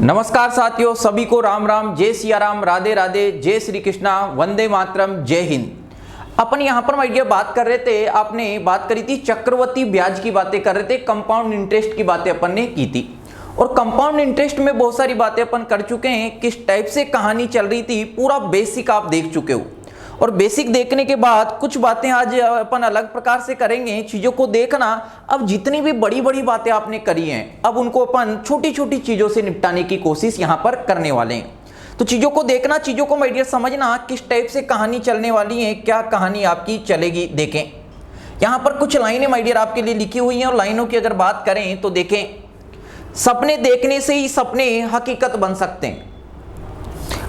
नमस्कार साथियों, सभी को राम राम, जय सिया राम, राधे राधे, जय श्री कृष्णा, वंदे मातरम, जय हिंद। अपन यहाँ पर माय डियर बात कर रहे थे, आपने बात करी थी चक्रवृद्धि ब्याज की बातें कर रहे थे, कंपाउंड इंटरेस्ट की बातें अपन ने की थी। और कंपाउंड इंटरेस्ट में बहुत सारी बातें अपन कर चुके हैं, किस टाइप से कहानी चल रही थी पूरा बेसिक आप देख चुके हो। और बेसिक देखने के बाद कुछ बातें आज अपन अलग प्रकार से करेंगे, चीजों को देखना। अब जितनी भी बड़ी बड़ी बातें आपने करी हैं, अब उनको अपन छोटी छोटी चीजों से निपटाने की कोशिश यहां पर करने वाले हैं। तो चीजों को देखना, चीजों को माय डियर समझना, किस टाइप से कहानी चलने वाली है, क्या कहानी आपकी चलेगी। देखें यहां पर कुछ लाइनें माय डियर आपके लिए लिखी हुई हैं, और लाइनों की अगर बात करें तो देखें, सपने देखने से ही सपने हकीकत बन सकते हैं।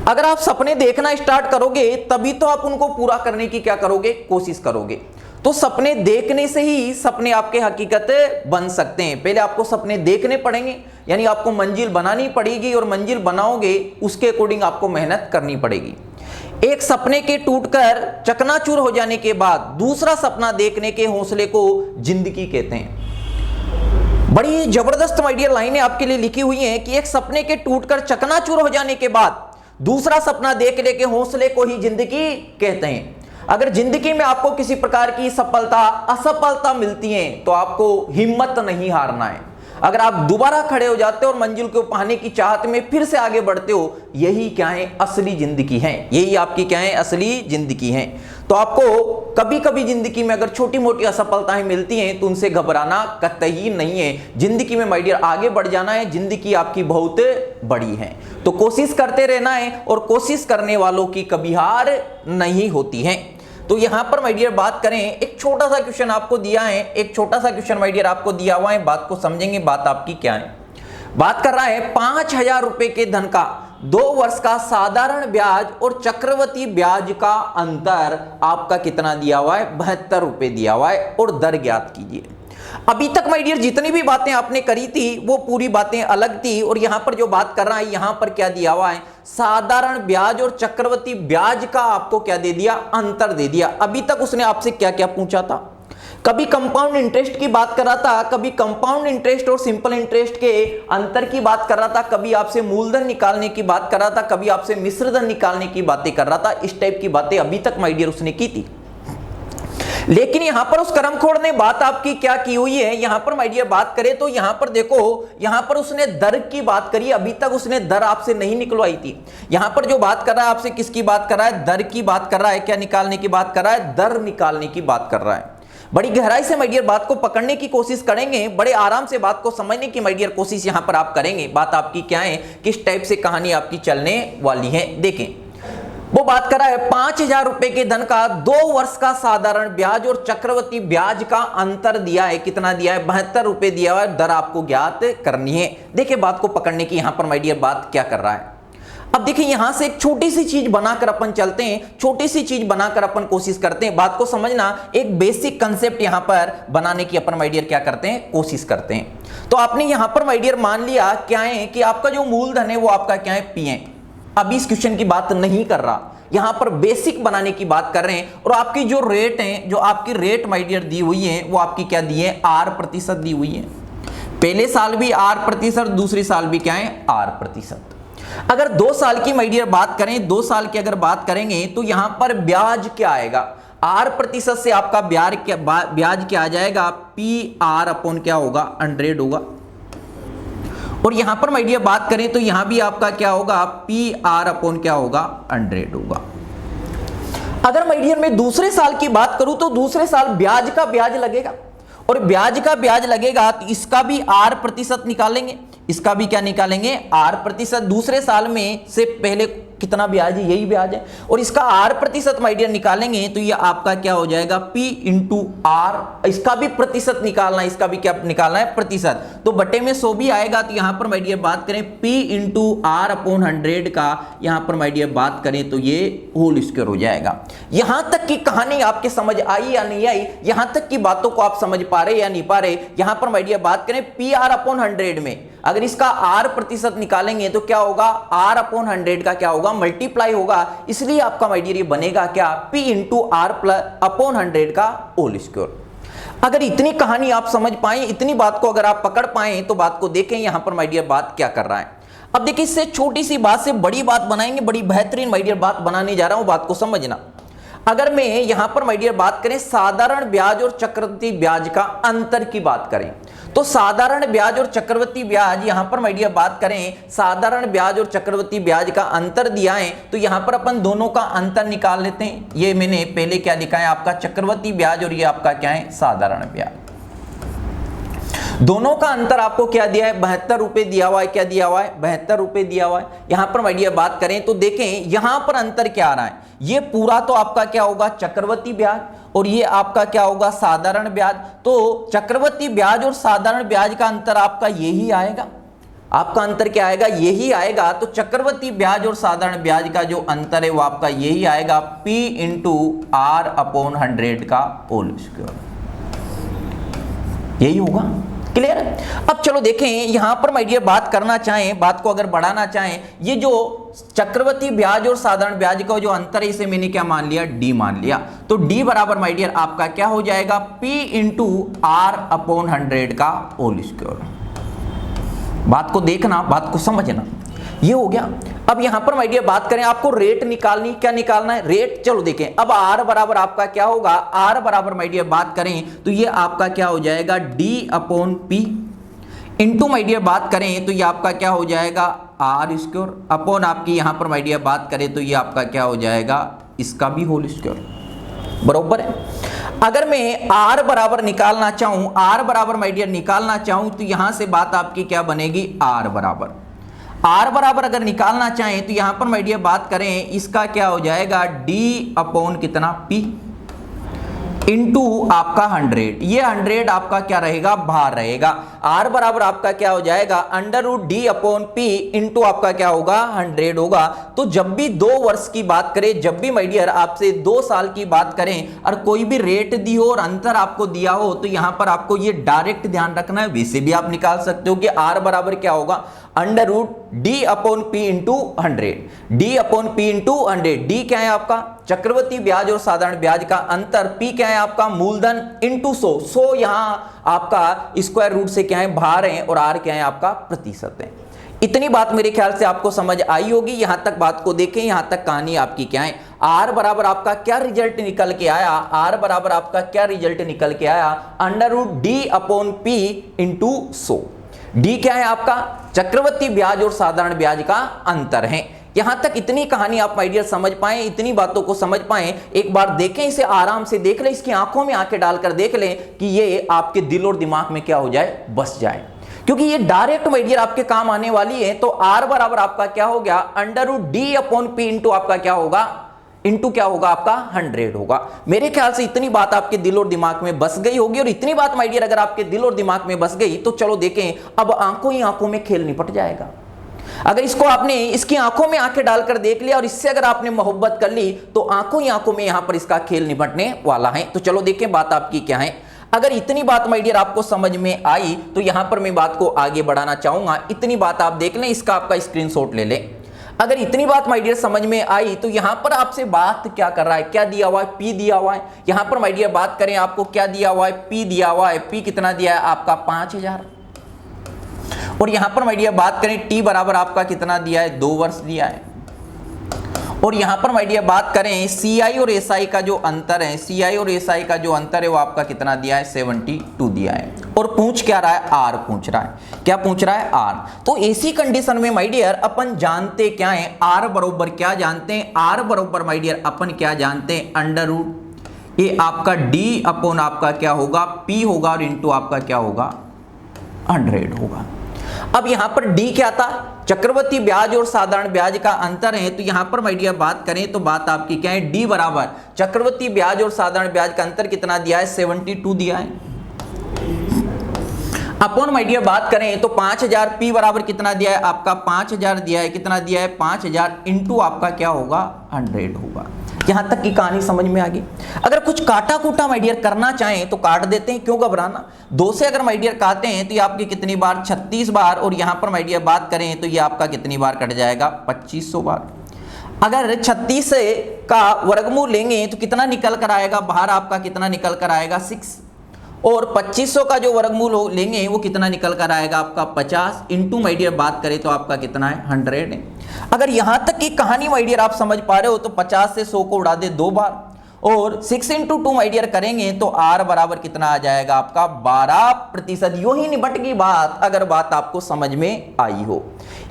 अगर आप सपने देखना स्टार्ट करोगे तभी तो आप उनको पूरा करने की क्या करोगे, कोशिश करोगे। तो सपने देखने से ही सपने आपके हकीकत बन सकते हैं। पहले आपको सपने देखने पड़ेंगे, यानी आपको मंजिल बनानी पड़ेगी, और मंजिल बनाओगे उसके अकॉर्डिंग आपको मेहनत करनी पड़ेगी। एक सपने के टूटकर चकनाचूर हो जाने के बाद दूसरा सपना देखने के हौसले को जिंदगी कहते हैं। बड़ी जबरदस्त माय डियर लाइनें आपके लिए लिखी हुई हैं कि एक सपने के टूटकर चकनाचूर हो जाने के बाद दूसरा सपना देखने के हौसले को ही जिंदगी कहते हैं। अगर जिंदगी में आपको किसी प्रकार की सफलता असफलता मिलती है तो आपको हिम्मत नहीं हारना है। अगर आप दोबारा खड़े हो जाते हो और मंजिल को पाने की चाहत में फिर से आगे बढ़ते हो, यही क्या है, असली जिंदगी है। यही आपकी क्या है, असली जिंदगी है। तो आपको कभी कभी जिंदगी में अगर छोटी मोटी असफलताएं मिलती हैं तो उनसे घबराना कतई नहीं है। जिंदगी में माय डियर आगे बढ़ जाना है, जिंदगी आपकी बहुत बड़ी है। तो कोशिश करते रहना है, और कोशिश करने वालों की कभी हार नहीं होती है। तो यहां पर माय डियर बात करें, एक छोटा सा क्वेश्चन आपको दिया है, एक छोटा सा क्वेश्चन माय डियर आपको दिया हुआ है। बात को समझेंगे, बात आपकी क्या है। बात कर रहा है 5,000 रुपए के धन का 2 वर्ष का साधारण ब्याज और चक्रवृद्धि ब्याज का अंतर आपका कितना दिया हुआ है, 72 रुपए दिया हुआ है, और दर ज्ञात कीजिए। अभी तक माय डियर जितनी भी बातें आपने करी थी वो पूरी बातें अलग थी, और यहां पर जो बात कर रहा है, यहां पर क्या दिया हुआ है, साधारण ब्याज और चक्रवृद्धि ब्याज का आपको क्या दे दिया, अंतर दे दिया। अभी तक उसने आपसे क्या क्या पूछा था, कभी कंपाउंड इंटरेस्ट की बात कर रहा था, कभी कंपाउंड इंटरेस्ट और सिंपल इंटरेस्ट के अंतर की बात कर रहा था, कभी आपसे मूलधन निकालने की बात कर रहा था, कभी आपसे मिश्रधन निकालने की बातें कर रहा था। इस टाइप की बातें अभी तक माय डियर उसने की थी। लेकिन यहां पर उस करमखोड़ ने बात आपकी क्या की हुई है, यहां पर माय डियर बात करें तो यहां पर देखो, यहां पर उसने दर की बात करी। अभी तक उसने दर आपसे नहीं निकलवाई थी। यहां पर जो बात कर रहा है आपसे, किसकी बात कर रहा है, दर की बात कर रहा है। क्या निकालने की बात कर रहा है, दर निकालने की बात कर रहा है। बड़ी गहराई से माय डियर बात को पकड़ने की कोशिश करेंगे, बड़े आराम से बात को समझने की माय डियर कोशिश यहां पर आप करेंगे। बात आपकी क्या है, किस टाइप से कहानी आपकी चलने वाली है। देखें वो बात कर रहा है 5,000 रुपए के धन का 2 वर्ष का साधारण ब्याज और चक्रवृद्धि ब्याज का अंतर दिया है। कितना दिया है, 72 रुपए दिया हुआ है, दर आपको ज्ञात करनी है। देखिए बात को पकड़ने की यहां पर माय डियर बात क्या कर रहा है। अब देखिए यहां से एक छोटी सी चीज बनाकर अपन चलते हैं, छोटी सी चीज बनाकर अपन कोशिश करते हैं। बात को समझना, एक बेसिक कंसेप्ट यहां पर बनाने की अपन माय डियर क्या करते हैं, कोशिश करते हैं। तो आपने यहां पर माय डियर मान लिया क्या है कि आपका जो मूलधन है वो आपका क्या है, पी है। अभी इस क्वेश्चन की बात नहीं कर रहा, यहां पर बेसिक बनाने की बात कर रहे हैं। और आपकी जो रेट है, जो आपकी रेट माय डियर दी हुई है, वो आपकी क्या दी है, 8% दी हुई है। पहले साल भी 8%, दूसरे साल भी क्या है, 8%। अगर 2 साल की माय डियर बात करें, 2 साल की अगर बात करेंगे तो यहां पर ब्याज क्या आएगा, 8% से आपका ब्याज क्या आ जाएगा, PR अपॉन क्या होगा, 100 होगा। और यहां पर माय डियर बात करें तो यहां भी आपका क्या होगा, PR अपॉन क्या होगा, 100 होगा। अगर माय डियर मैं दूसरे साल की बात करूं तो दूसरे साल ब्याज का ब्याज लगेगा, और ब्याज का ब्याज लगेगा तो इसका भी 8% निकालेंगे, इसका भी क्या निकालेंगे, 8%। दूसरे साल में से पहले कितना ब्याज है, यही ब्याज है, और इसका 8% माय डियर निकालेंगे तो ये आपका क्या हो जाएगा, P इंटू R। इसका भी प्रतिशत निकालना है, इसका भी क्या निकालना है, प्रतिशत। तो बटे में 100 भी आएगा। तो यहां पर माय डियर बात करें P इंटू R अपॉन 100 का, यहां पर माय डियर बात करें तो ये होल स्क्वायर हो जाएगा। यहां तक की कहानी आपके समझ आई या नहीं आई, यहां तक की बातों को आप समझ पा रहे या नहीं पा रहे। यहां पर माय डियर बात करें PR अपॉन 100 में अगर इसका 8% निकालेंगे तो क्या होगा, R अपॉन 100 का क्या होगा, मल्टीप्लाई होगा। इसलिए आपका माय डियर ये बनेगा क्या, P इंटू R अपॉन 100 का होल स्क्वायर। अगर इतनी कहानी आप समझ पाए, इतनी बात को अगर आप पकड़ पाए तो बात को देखें यहां पर माय डियर बात क्या कर रहा है। अब देखिए इससे छोटी सी बात से बड़ी बात बनाएंगे, बड़ी बेहतरीन माय डियर बात बनाने जा रहा हूं, बात को समझना। अगर मैं यहां पर माय डियर बात करें साधारण ब्याज और चक्रवृद्धि ब्याज का अंतर की बात करें, तो साधारण ब्याज और चक्रवृद्धि ब्याज यहां पर माय डियर बात करें, साधारण ब्याज और चक्रवृद्धि ब्याज का अंतर दिया है, तो यहां पर अपन दोनों का अंतर निकाल लेते हैं। ये मैंने पहले क्या लिखा है आपका चक्रवृद्धि ब्याज और ये आपका क्या है साधारण ब्याज। दोनों का अंतर आपको क्या दिया है 72 रुपए दिया हुआ है, क्या दिया हुआ है 72 रुपए दिया हुआ है। यहां पर माय डियर बात करें तो देखें यहां पर अंतर क्या आ रहा है, ये पूरा तो आपका क्या होगा चक्रवृद्धि ब्याज और ये आपका क्या होगा साधारण ब्याज। तो चक्रवृद्धि ब्याज और साधारण ब्याज का अंतर आपका यही आएगा, आपका अंतर क्या आएगा यही आएगा। तो चक्रवृद्धि ब्याज और साधारण ब्याज का जो अंतर है वो आपका यही आएगा P इंटू R अपॉन 100 का होल स्क्वायर, यही होगा। क्लियर है। अब चलो देखें यहां पर माय डियर बात करना चाहें, बात को अगर बढ़ाना चाहें, ये जो चक्रवृद्धि ब्याज और साधारण ब्याज का जो अंतर है इसे मैंने क्या मान लिया D मान लिया। तो D बराबर माय डियर आपका क्या हो जाएगा P इंटू R अपॉन 100 का होल स्क्वायर। बात को देखना, बात को समझना, ये हो गया। अब यहां पर माय डियर बात करें आपको रेट निकालनी, क्या निकालना है रेट, चलो देखें। अब R बराबर आपका क्या होगा, R बराबर माय डियर बात करें तो ये आपका क्या हो जाएगा D upon P into my dear बात करें तो ये आपका क्या हो जाएगा R स्क्वायर अपॉन आपकी यहां पर माय डियर बात करें तो ये आपका क्या हो जाएगा इसका भी होल स्क्वायर, बरोबर है। अगर मैं R बराबर निकालना चाहूं, R बराबर माय डियर निकालना चाहूं तो यहां से बात आपकी क्या बनेगी R बराबर अगर निकालना चाहें तो यहां पर माय डियर बात करें इसका क्या हो जाएगा D अपॉन कितना P इंटू आपका 100, ये 100 आपका क्या रहेगा बाहर रहेगा। R बराबर आपका क्या हो जाएगा under root D upon P into आपका क्या होगा 100 होगा। तो जब भी 2 वर्ष की बात करें, जब भी माय डियर आपसे 2 साल की बात करें और कोई भी रेट दी हो और अंतर आपको दिया हो तो यहां पर आपको ये डायरेक्ट ध्यान रखना है। वैसे भी आप निकाल सकते हो कि R बराबर क्या होगा under root D upon P into 100, D upon P into 100। D क्या है आपका चक्रवृद्धि ब्याज और साधारण ब्याज का अंतर, P क्या है आपका मूलधन इंटू 100 यहां आपका स्क्वायर रूट से क्या है भार है और R क्या है आपका प्रतिशत है। इतनी बात मेरे ख्याल से आपको समझ आई होगी। यहां तक बात को देखें, यहां तक कहानी आपकी क्या है। R बराबर आपका क्या रिजल्ट निकल के आया, R बराबर आपका क्या रिजल्ट निकल के आया under root D upon P into 100। D क्या है आपका चक्रवृद्धि ब्याज और साधारण ब्याज का अंतर है। यहां तक इतनी कहानी आप माय डियर समझ पाए, इतनी बातों को समझ पाए, एक बार देखें इसे आराम से देख लें, इसकी आंखों में आंखें डालकर देख लें कि ये आपके दिल और दिमाग में क्या हो जाए बस जाए, क्योंकि ये डायरेक्ट माय डियर आपके काम आने वाली है। तो R बराबर आपका क्या हो गया under root D upon P into आपका क्या होगा इंटू क्या होगा आपका 100 होगा। मेरे ख्याल से इतनी बात आपके दिल और दिमाग में बस गई होगी। और इतनी बात माय डियर अगर आपके दिल और दिमाग में बस गई तो चलो देखें अब आंखों ही आंखों में खेल निपट जाएगा। अगर इसको आपने इसकी आंखों में आंखें डालकर देख लिया और इससे अगर आपने मोहब्बत कर ली तो आंखों ही आंखों में यहां पर इसका खेल निपटने वाला है। तो चलो देखें बात आपकी क्या है। अगर इतनी बात माय डियर आपको समझ में आई तो यहां पर मैं बात को आगे बढ़ाना चाहूंगा। इतनी बात आप देख लें, इसका आपका स्क्रीनशॉट ले लें। अगर इतनी बात माय डियर समझ में आई तो यहां पर आपसे बात क्या कर रहा है, क्या दिया हुआ है P दिया हुआ है। यहां पर माय डियर बात करें आपको क्या दिया हुआ है P दिया हुआ है। P कितना दिया है आपका 5000। और यहां पर माय डियर बात करें T बराबर आपका कितना दिया है 2 वर्ष दिया है। और यहां पर माय डियर बात करें CI और SI का जो अंतर है, CI और SI का जो अंतर है वो आपका कितना दिया है 72 दिया है। और पूछ क्या रहा है R पूछ रहा है, क्या पूछ रहा है R। तो ऐसी कंडीशन में माय डियर अपन जानते क्या है R बरोबर क्या जानते हैं, R बरोबर माय डियर अपन क्या जानते हैं अंडर रूट ये आपका D अपॉन आपका क्या होगा P होगा और इंटू आपका क्या होगा 100 होगा। अब यहां पर D क्या था चक्रवृद्धि ब्याज और साधारण ब्याज का अंतर है। तो यहां पर माय डियर बात करें तो बात आपकी क्या है D बराबर चक्रवृद्धि ब्याज और साधारण ब्याज का अंतर कितना दिया है 72 दिया है। अपॉन माय डियर बात करें तो 5000 P बराबर कितना दिया है आपका 5000 दिया है, कितना दिया है 5000 इंटू आपका क्या होगा 100 होगा। यहां तक की कहानी समझ में आ गई। अगर कुछ काटा कूटा माय डियर करना चाहें तो काट देते हैं, क्यों घबराना। 2 से अगर माय डियर काटते हैं तो ये आपकी कितनी बार 36 बार। और यहां पर माय डियर बात करें तो ये आपका कितनी बार कट जाएगा 2500 बार। अगर 36 का वर्गमूल लेंगे तो कितना निकल कर आएगा बाहर आपका कितना निकल कर आएगा 6। और 2500 का जो वर्गमूल लेंगे वो कितना निकल कर आएगा आपका 50 इंटू माय डियर बात करें तो आपका कितना है 100 है। अगर यहां तक की कहानी माय डियर आप समझ पा रहे हो तो 50 से 100 को उड़ा दे 2 बार और 6 इंटू 2 माय डियर करेंगे तो R बराबर कितना आ जाएगा आपका 12%। यूं ही निपट गई बात अगर बात आपको समझ में आई हो।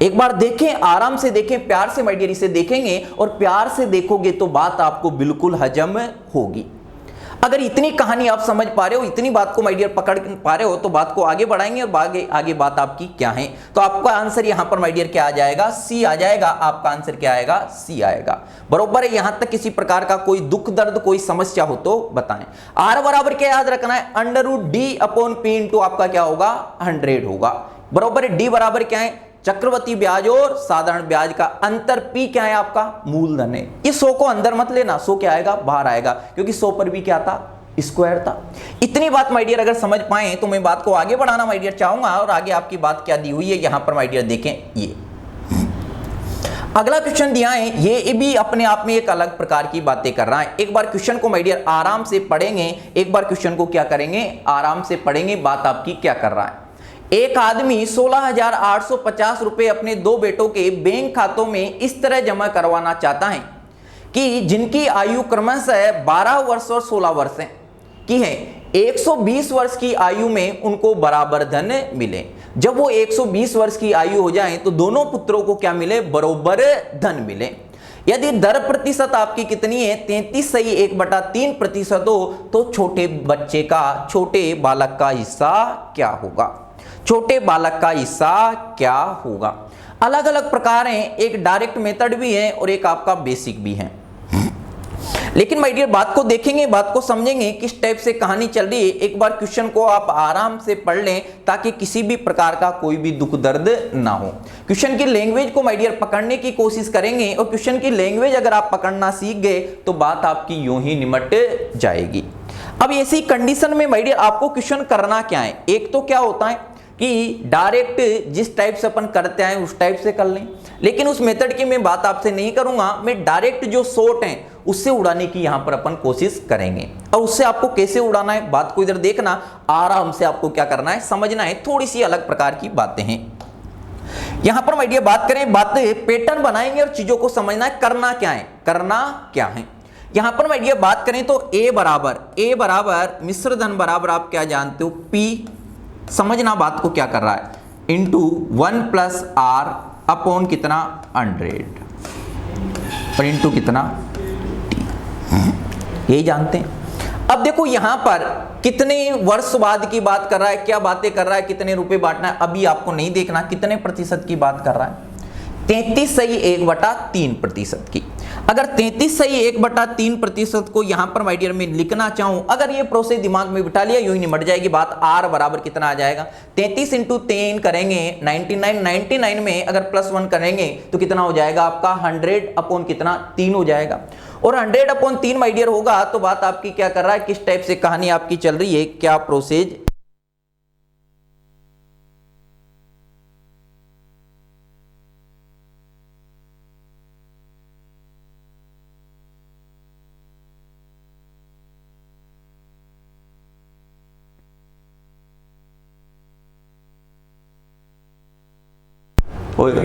एक बार देखें, आराम से देखें, प्यार से माय डियर इसे देखेंगे और प्यार से देखोगे तो बात आपको बिल्कुल हजम होगी। अगर इतनी कहानी आप समझ पा रहे हो, इतनी बात को माय डियर पकड़ पा रहे हो तो बात को आगे बढ़ाएंगे और आगे बात आपकी क्या है। तो आपका आंसर यहां पर माय डियर क्या आ जाएगा, सी आ जाएगा। आपका आंसर क्या आएगा, सी आएगा। बरोबर है। यहां तक किसी प्रकार का कोई दुख दर्द कोई समस्या हो तो बताएं। आर बराबर क्या याद रखना है, √d/p इंटू आपका क्या होगा 100 होगा। बरोबर है। डी बराबर क्या है, चक्रवृद्धि ब्याज और साधारण ब्याज का अंतर। पी क्या है आपका, मूलधन है। इस 100 को अंदर मत लेना, 100 क्या आएगा बाहर आएगा क्योंकि 100 पर भी क्या था, स्क्वायर था। इतनी बात माय डियर अगर समझ पाए तो मैं बात को आगे बढ़ाना माय डियर चाहूंगा और आगे आपकी बात क्या दी हुई है यहां पर माय डियर देखें। ये अगला क्वेश्चन दिया है, ये भी अपने आप में एक अलग प्रकार की बातें कर रहा है। एक बार क्वेश्चन को माय डियर आराम से पढ़ेंगे, एक बार क्वेश्चन को क्या करेंगे, आराम से पढ़ेंगे। बात आपकी क्या कर रहा है, एक आदमी 16,850 रुपए अपने 2 बेटों के बैंक खातों में इस तरह जमा करवाना चाहता है कि जिनकी आयु क्रमशः 12 वर्ष और 16 वर्ष की है। 120 वर्ष की आयु में उनको बराबर धन मिले। जब वो 120 वर्ष की आयु हो जाए तो दोनों पुत्रों को क्या मिले, बराबर धन मिले। यदि दर प्रतिशत आपकी कितनी है, 33 सही 1/3% हो तो छोटे बच्चे का, छोटे बालक का हिस्सा क्या होगा, छोटे बालक का हिस्सा क्या होगा। अलग अलग प्रकार हैं, एक डायरेक्ट मेथड भी है और एक आपका बेसिक भी है। लेकिन माय डियर बात को देखेंगे, बात को समझेंगे किस टाइप से कहानी चल रही है। एक बार क्वेश्चन को आप आराम से पढ़ लें ताकि किसी भी प्रकार का कोई भी दुख दर्द ना हो। क्वेश्चन की लैंग्वेज को माय डियर पकड़ने की कोशिश करेंगे और क्वेश्चन की लैंग्वेज अगर आप पकड़ना सीख गए तो बात आपकी यूं ही निमट जाएगी। अब ऐसी कंडीशन में माय डियर आपको क्वेश्चन करना क्या है, एक तो क्या होता है कि डायरेक्ट जिस टाइप से अपन करते हैं उस टाइप से कर लें, लेकिन उस मेथड की मैं बात आपसे नहीं करूंगा। मैं डायरेक्ट जो शॉर्ट है उससे उड़ाने की यहां पर अपन कोशिश करेंगे। और उससे आपको कैसे उड़ाना है, बात को इधर देखना, आराम से आपको क्या करना है, समझना है। थोड़ी सी अलग प्रकार की बातें हैं यहां पर माय डियर। बात करें, बातें पैटर्न बनाएंगे और चीजों को समझना है, करना क्या है, करना क्या है। यहां पर माय डियर बात करें तो ए बराबर मिश्र धन बराबर आप क्या जानते हो, पी। समझना बात को क्या कर रहा है, इंटू 1 + R अपॉन कितना 100 और इंटू कितना T, यही जानते हैं। अब देखो यहां पर कितने वर्ष बाद की बात कर रहा है, क्या बातें कर रहा है, कितने रुपए बांटना है, अभी आपको नहीं देखना, कितने प्रतिशत की बात कर रहा है, 33 सही 1/3% की। अगर 33 सही 1/3% को यहां पर माय डियर में लिखना चाहूं, अगर ये प्रोसेस दिमाग में बिठा लिया यूं ही निमट जाएगी बात। R बराबर कितना आ जाएगा, 33 इंटू 3 करेंगे 99 में अगर +1 करेंगे तो कितना हो जाएगा आपका 100 अपॉन कितना 3 हो जाएगा। और 100 अपॉन 3 माय डियर होगा तो बात आपकी क्या कर रहा है, किस टाइप से कहानी आपकी चल रही है, क्या प्रोसेस। होएगा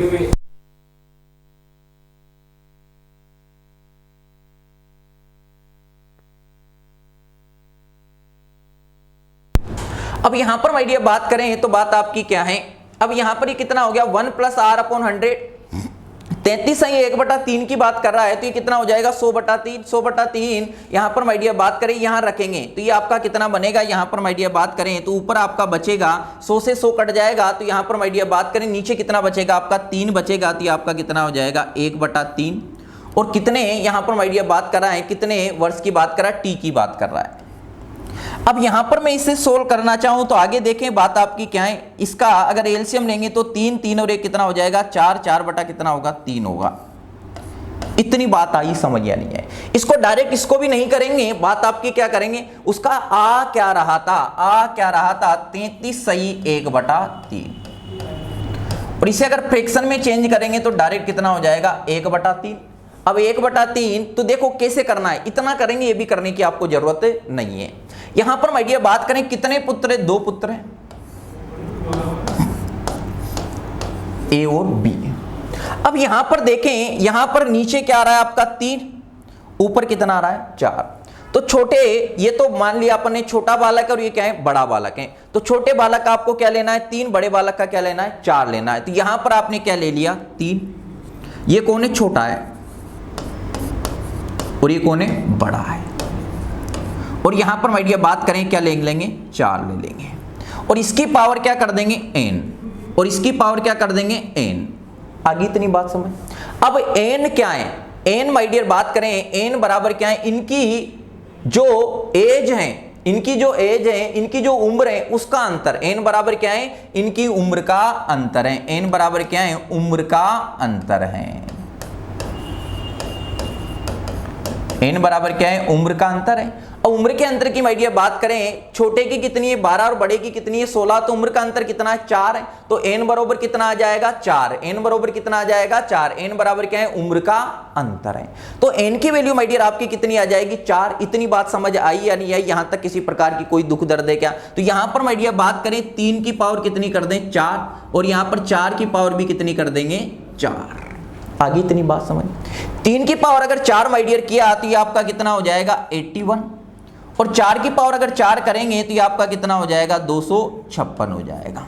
अब यहां पर माय डियर बात करें तो बात आपकी क्या है, अब यहां पर ये कितना हो गया 1 + R अपॉन 100। 33 है 1/3 की बात कर रहा है तो ये कितना हो जाएगा 100/3। 100/3 यहां पर माय डियर बात करें यहां रखेंगे तो ये आपका कितना बनेगा, यहां पर माय डियर बात करें तो ऊपर आपका बचेगा 100 से 100 कट जाएगा तो यहां पर माय डियर बात करें नीचे कितना बचेगा आपका 3 बचेगा तो ये आपका कितना हो जाएगा 1/3। और कितने यहां पर माय डियर बात कर रहा है, कितने वर्ष की बात कर रहा है, टी की बात कर रहा है। अब यहां पर मैं इसे सोल्व करना चाहूं तो आगे देखें बात आपकी क्या है, इसका अगर एलसीएम लेंगे तो 3 और 1 कितना हो जाएगा 4 बटा कितना होगा 3 होगा। इतनी बात आई समझ या नहीं है, इसको डायरेक्ट इसको भी नहीं करेंगे, बात आपकी क्या करेंगे, उसका आ क्या रहा था 33 सही 1/3 और इसे अगर फ्रैक्शन में चेंज करेंगे तो डायरेक्ट कितना हो जाएगा 1/3। अब 1/3 तो देखो कैसे करना है, इतना करेंगे, ये भी करने की आपको जरूरत नहीं है। यहां पर माय डियर बात करें कितने पुत्र है, 2 पुत्र हैं, ए और बी। अब यहां पर देखें, यहां पर नीचे क्या आ रहा है आपका 3, ऊपर कितना आ रहा है 4। तो छोटे, ये तो मान लिया अपन ने छोटा बालक है और ये क्या है बड़ा बालक है। तो छोटे बालक का आपको क्या लेना है 3, बड़े बालक का क्या लेना है 4 लेना है। तो यहां पर आपने क्या ले लिया 3, ये कौन है छोटा है और ये कौन है बड़ा है। और यहां पर माय डियर बात करें क्या ले लेंगे 4 ले लेंगे और इसकी पावर क्या कर देंगे n, और इसकी पावर क्या कर देंगे n। आगे इतनी बात समझ। अब n क्या है, n माय डियर बात करें n बराबर क्या है, इनकी जो एज है, इनकी जो एज है, इनकी जो उम्र है उसका अंतर। n बराबर क्या है, इनकी उम्र का अंतर है। n बराबर क्या है, उम्र का अंतर है। n बराबर क्या है, उम्र का अंतर है। अब उम्र के अंतर की माय डियर बात करें, छोटे की कितनी है 12 और बड़े की कितनी है 16, तो उम्र का अंतर कितना है 4 है। तो n बराबर कितना आ जाएगा 4, n बराबर कितना आ जाएगा 4, n बराबर क्या है उम्र का अंतर है। तो n की वैल्यू माय डियर आपकी कितनी आ जाएगी 4। इतनी बात समझ आई या नहीं आई, यहां तक किसी प्रकार की कोई दुख दर्द है क्या। तो यहां पर माय डियर बात करें 3 की पावर कितनी कर दें 4, और यहां पर 4 की पावर भी कितनी कर देंगे 4। आगे इतनी बात समझ। 3 की पावर अगर 4 माय डियर किया तो ये आपका कितना हो जाएगा 81, और 4 की पावर अगर 4 करेंगे तो ये आपका कितना हो जाएगा 256 हो जाएगा।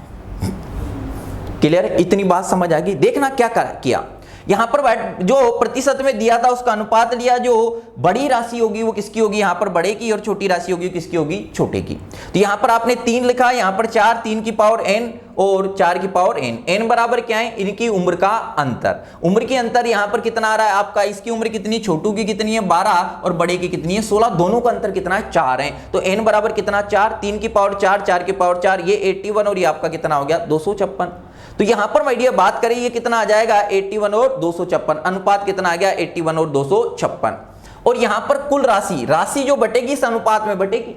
क्लियर है, इतनी बात समझ आ गई। देखना क्या किया, यहां पर जो प्रतिशत में दिया था उसका अनुपात लिया, जो बड़ी राशि होगी वो किसकी होगी यहां पर बड़े की, और छोटी राशि होगी किसकी होगी छोटे की। तो यहां पर आपने 3 लिखा, यहां पर 4, 3 की पावर n और 4 की पावर n। n बराबर क्या है, इनकी उम्र का अंतर। उम्र की अंतर यहां पर कितना आ रहा है आपका, इसकी उम्र कितनी, छोटू की कितनी है 12 और बड़े की कितनी है 16, दोनों का अंतर कितना है 4 है। तो n बराबर कितना 4, 3 की पावर 4, 4 की पावर 4, ये 81 और ये आपका कितना हो गया 256। तो यहां पर माय डियर बात करें ये कितना आ जाएगा 81 और 256, अनुपात कितना आ गया 81 और 256। और यहां पर कुल राशि जो बटेगी इस अनुपात में बटेगी,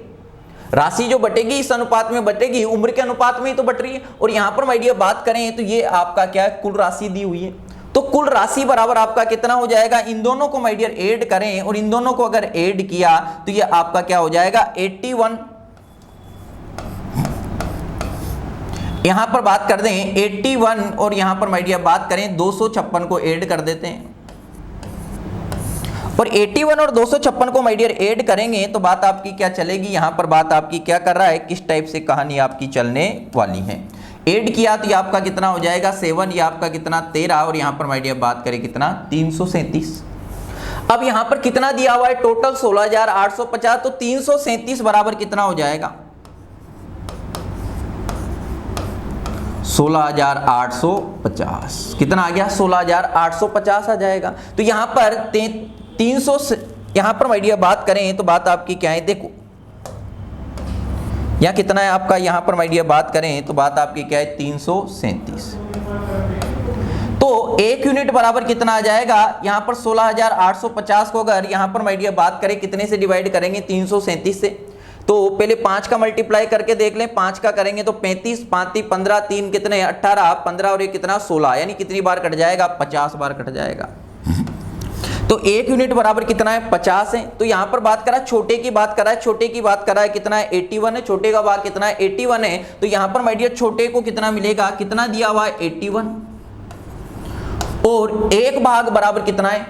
राशि जो बटेगी इस अनुपात में बटेगी, उम्र के अनुपात में ही तो बट रही है। और यहां पर माय डियर बात करें तो ये आपका क्या है कुल राशि दी हुई है। तो कुल राशि बराबर आपका कितना हो जाएगा, इन दोनों को माय डियर ऐड करें और इन दोनों को अगर ऐड किया तो ये आपका क्या हो जाएगा 81। यहां पर बात कर दें 81 और यहां पर माय डियर बात करें 256 को ऐड कर देते हैं। और 81 और 256 को माय डियर ऐड करेंगे तो बात आपकी क्या चलेगी, यहां पर बात आपकी क्या कर रहा है, किस टाइप से कहानी आपकी चलने वाली है। ऐड किया तो ये आपका कितना हो जाएगा 7, ये आपका कितना 13, और यहां पर माय डियर बात करें कितना 337। अब यहां पर कितना दिया हुआ है टोटल 16850, तो 337 बराबर कितना हो जाएगा 16850। कितना आ गया 16850 आ जाएगा। तो यहां पर 300, यहां पर माय डियर बात करें तो बात आपकी क्या है, देखो यहां कितना है आपका, यहां पर माय डियर बात करें तो बात आपकी क्या है 337। तो 1 यूनिट बराबर कितना आ जाएगा, यहां पर 16850 को अगर यहां पर माय डियर बात करें कितने से डिवाइड करेंगे 337 से, तो पहले 5 का मल्टीप्लाई करके देख लें, 5 का करेंगे तो 35, 5 15, 3 कितने 18, 15 और ये कितना 16, यानी कितनी बार कट जाएगा 50 बार कट जाएगा। तो 1 यूनिट बराबर कितना है 50 है। तो यहां पर बात करा छोटे की बात करा है, छोटे की बात करा है कितना है 81 है, छोटे का भाग कितना है 81 है। तो यहां पर माय डियर छोटे को कितना मिलेगा, कितना दिया हुआ है 81, और 1 भाग बराबर कितना है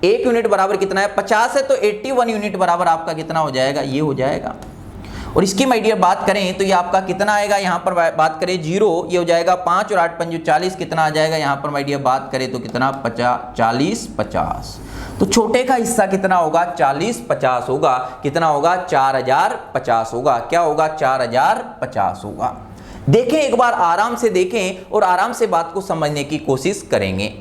1 यूनिट बराबर कितना है 50 है। तो 81 यूनिट बराबर आपका कितना हो जाएगा, ये हो जाएगा। और इसकी माय डियर बात करें तो ये आपका कितना आएगा, यहां पर बात करें 0, ये हो जाएगा 5 और 8 5 40, कितना आ जाएगा यहां पर माय डियर बात करें तो कितना 40 50। तो छोटे का हिस्सा कितना होगा 40 50 होगा, कितना होगा 4050 होगा, क्या होगा 4050 होगा। देखें एक बार आराम से देखें और आराम से बात को समझने की कोशिश करेंगे।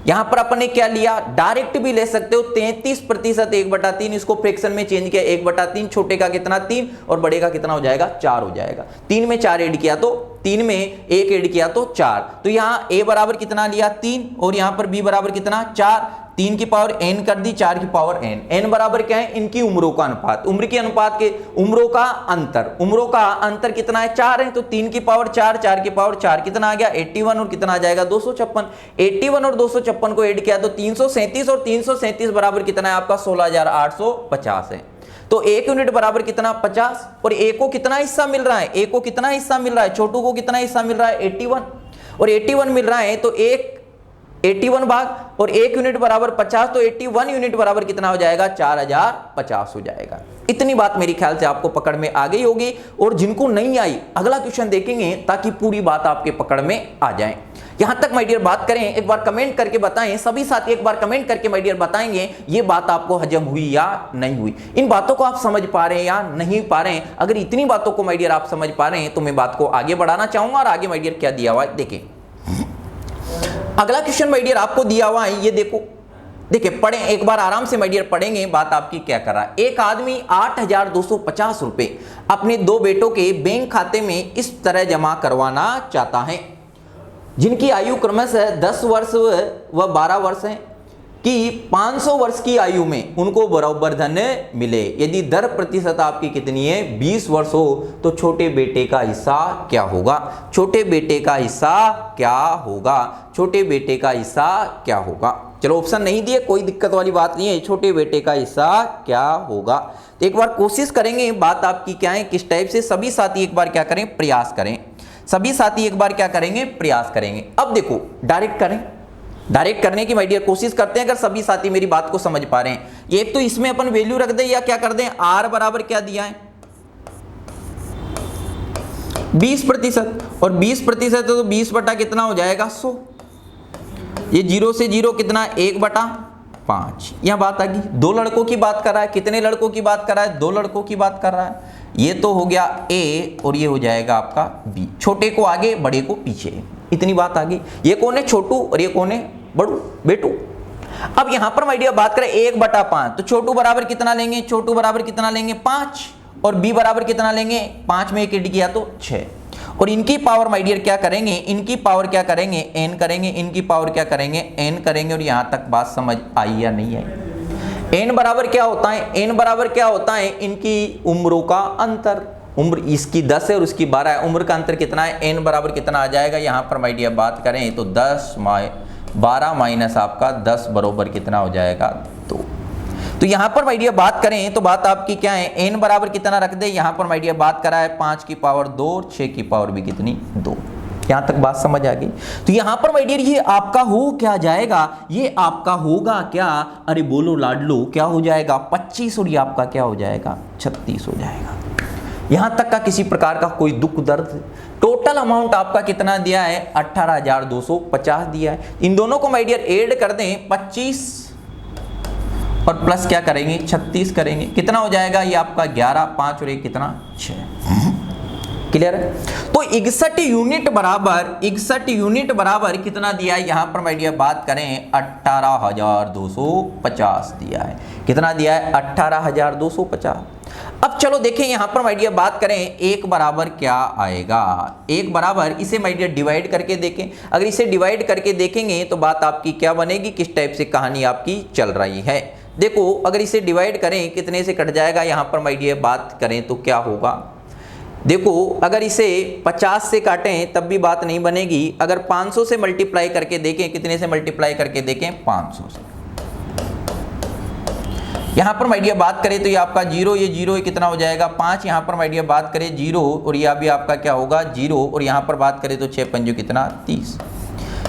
यहां पर अपन ने क्या लिया, डायरेक्ट भी ले सकते हो 33% 1/3, इसको फ्रैक्शन में चेंज किया 1/3, छोटे का कितना 3 और बड़े का कितना हो जाएगा 4 हो जाएगा। 3 में 4 ऐड किया तो 3 में 1 ऐड किया तो 4। तो यहां a बराबर कितना लिया 3 और यहां पर b बराबर कितना 4, 3 की पावर n कर दी, 4 की पावर n। n बराबर क्या है, इनकी उम्रों का अनुपात, उम्र के अनुपात के उम्रों का अंतर, उम्रों का अंतर कितना है 4 है। तो 3 की पावर 4, 4 की पावर 4, कितना आ गया 81 और कितना आ जाएगा 256। 81 और 256 को ऐड किया तो 337 और 337 बराबर कितना है आपका 16850 है। तो 1 यूनिट बराबर कितना 50, और ए को कितना हिस्सा मिल रहा है, ए को कितना हिस्सा मिल रहा है, छोटू को कितना हिस्सा मिल रहा है 81, और 81 मिल रहा है तो एक 81 भाग और 1 यूनिट बराबर 50, तो 81 यूनिट बराबर कितना हो जाएगा 4050 हो जाएगा। इतनी बात मेरी ख्याल से आपको पकड़ में आ गई होगी, और जिनको नहीं आई अगला क्वेश्चन देखेंगे ताकि पूरी बात आपके पकड़ में आ जाए। यहां तक माय डियर बात करें, एक बार कमेंट करके बताएं, सभी साथी एक बार कमेंट करके माय डियर बताएंगे ये बात आपको हजम हुई या नहीं हुई, इन बातों को आप समझ पा रहे हैं या नहीं पा रहे हैं। अगर इतनी बातों को माय डियर आप समझ पा रहे हैं तो मैं बात को आगे बढ़ाना चाहूंगा, और आगे माय डियर क्या दिया हुआ है देखें। अगला क्वेश्चन माय डियर आपको दिया हुआ है, ये देखो, देखिए पढ़े एक बार आराम से माय डियर पढ़ेंगे बात आपकी क्या कर रहा है। एक आदमी 8250 रुपए अपने 2 बेटों के बैंक खाते में इस तरह जमा करवाना चाहता है, जिनकी आयु क्रमशः 10 वर्ष व 12 वर्ष है, कि 500 वर्ष की आयु में उनको बराबर धन मिले। यदि दर प्रतिशत आपकी कितनी है 20 वर्ष हो तो छोटे बेटे का हिस्सा क्या होगा, छोटे बेटे का हिस्सा क्या होगा, छोटे बेटे का हिस्सा क्या होगा। चलो ऑप्शन नहीं दिए, कोई दिक्कत वाली बात नहीं है, छोटे बेटे का हिस्सा क्या होगा। तो एक बार कोशिश करेंगे बात आपकी क्या है, किस टाइप से, सभी साथी एक बार क्या करें प्रयास करें, सभी साथी एक बार क्या करेंगे प्रयास करेंगे। अब देखो डायरेक्ट करें, डायरेक्ट करने की माय डियर कोशिश करते हैं, अगर सभी साथी मेरी बात को समझ पा रहे हैं। ये एक तो इसमें अपन वैल्यू रख दें या क्या कर दें, आर बराबर क्या दिया है 20%, और 20% तो 20 बटा कितना हो जाएगा 100, ये 0 से 0 कितना 1/5। यह बात आ गई। 2 लड़कों की बात कर रहा है, कितने लड़कों की बात कर रहा है 2 लड़कों की बात कर रहा है। ये तो हो गया ए और ये हो जाएगा आपका बी, छोटे को आगे बड़े को पीछे, इतनी बात आ गई। ये कौन है छोटू और ये कौन है बड़ू बेटू। अब यहां पर माय डियर बात करें 1/5, तो छोटू बराबर कितना लेंगे, छोटू बराबर कितना लेंगे 5, और बी बराबर कितना लेंगे 5 में 1 ऐड किया तो 6, और इनकी पावर माय डियर क्या करेंगे, इनकी पावर क्या करेंगे n करेंगे, इनकी पावर क्या करेंगे n करेंगे। और यहां तक बात समझ आई या नहीं आई। n बराबर क्या होता है, n बराबर क्या होता है, इनकी उम्रों का अंतर, उम्र इसकी 10 है और उसकी 12 है, उम्र का अंतर कितना है, n बराबर कितना आ जाएगा। यहाँ पर माय डियर बात करें तो 12 माइनस आपका 10 बराबर कितना हो जाएगा 2। तो यहाँ पर माय डियर बात करें तो बात आपकी क्या है, n बराबर कितना रख दे, यहाँ पर माय डियर बात करा है 5 की पावर 2 और 6 की पावर भी कितनी 2। यहाँ तक बात समझ आ गई। तो यहाँ पर माय डियर ये आपका हो क्या जाएगा, ये आपका होगा क्या, अरे बोलो लाडलो क्या हो जाएगा 25, और ये आपका क्या हो जाएगा 36 हो जाएगा। यहां तक का किसी प्रकार का कोई दुख दर्द, टोटल अमाउंट आपका कितना दिया है 18,250 दिया है। इन दोनों को माय डियर ऐड कर दें 25 और प्लस क्या करेंगे 36 करेंगे, कितना हो जाएगा ये आपका 11, 5 और 1 कितना 6। क्लियर है। तो 61 यूनिट बराबर कितना दिया है, यहां पर माय डियर बात करें 18,250 दिया है। कितना दिया है 18,250। अब चलो देखें यहां पर माय डियर बात करें 1 बराबर क्या आएगा, 1 बराबर इसे माय डियर डिवाइड करके देखें। अगर इसे डिवाइड करके देखेंगे तो बात आपकी क्या बनेगी, किस टाइप से कहानी आपकी चल रही है। देखो अगर इसे डिवाइड करें कितने से कट जाएगा, यहां पर माय डियर बात करें तो क्या होगा। देखो अगर इसे 50 से काटें तब भी बात नहीं बनेगी, अगर 500 से मल्टीप्लाई करके देखें, कितने से मल्टीप्लाई करके देखें 500 से। यहां पर माय डियर बात करें तो ये आपका 0, ये 0 कितना हो जाएगा 5, यहां पर माय डियर बात करें 0 और यह भी आपका क्या होगा 0, और यहां पर बात करें तो 6 पंजो कितना 30,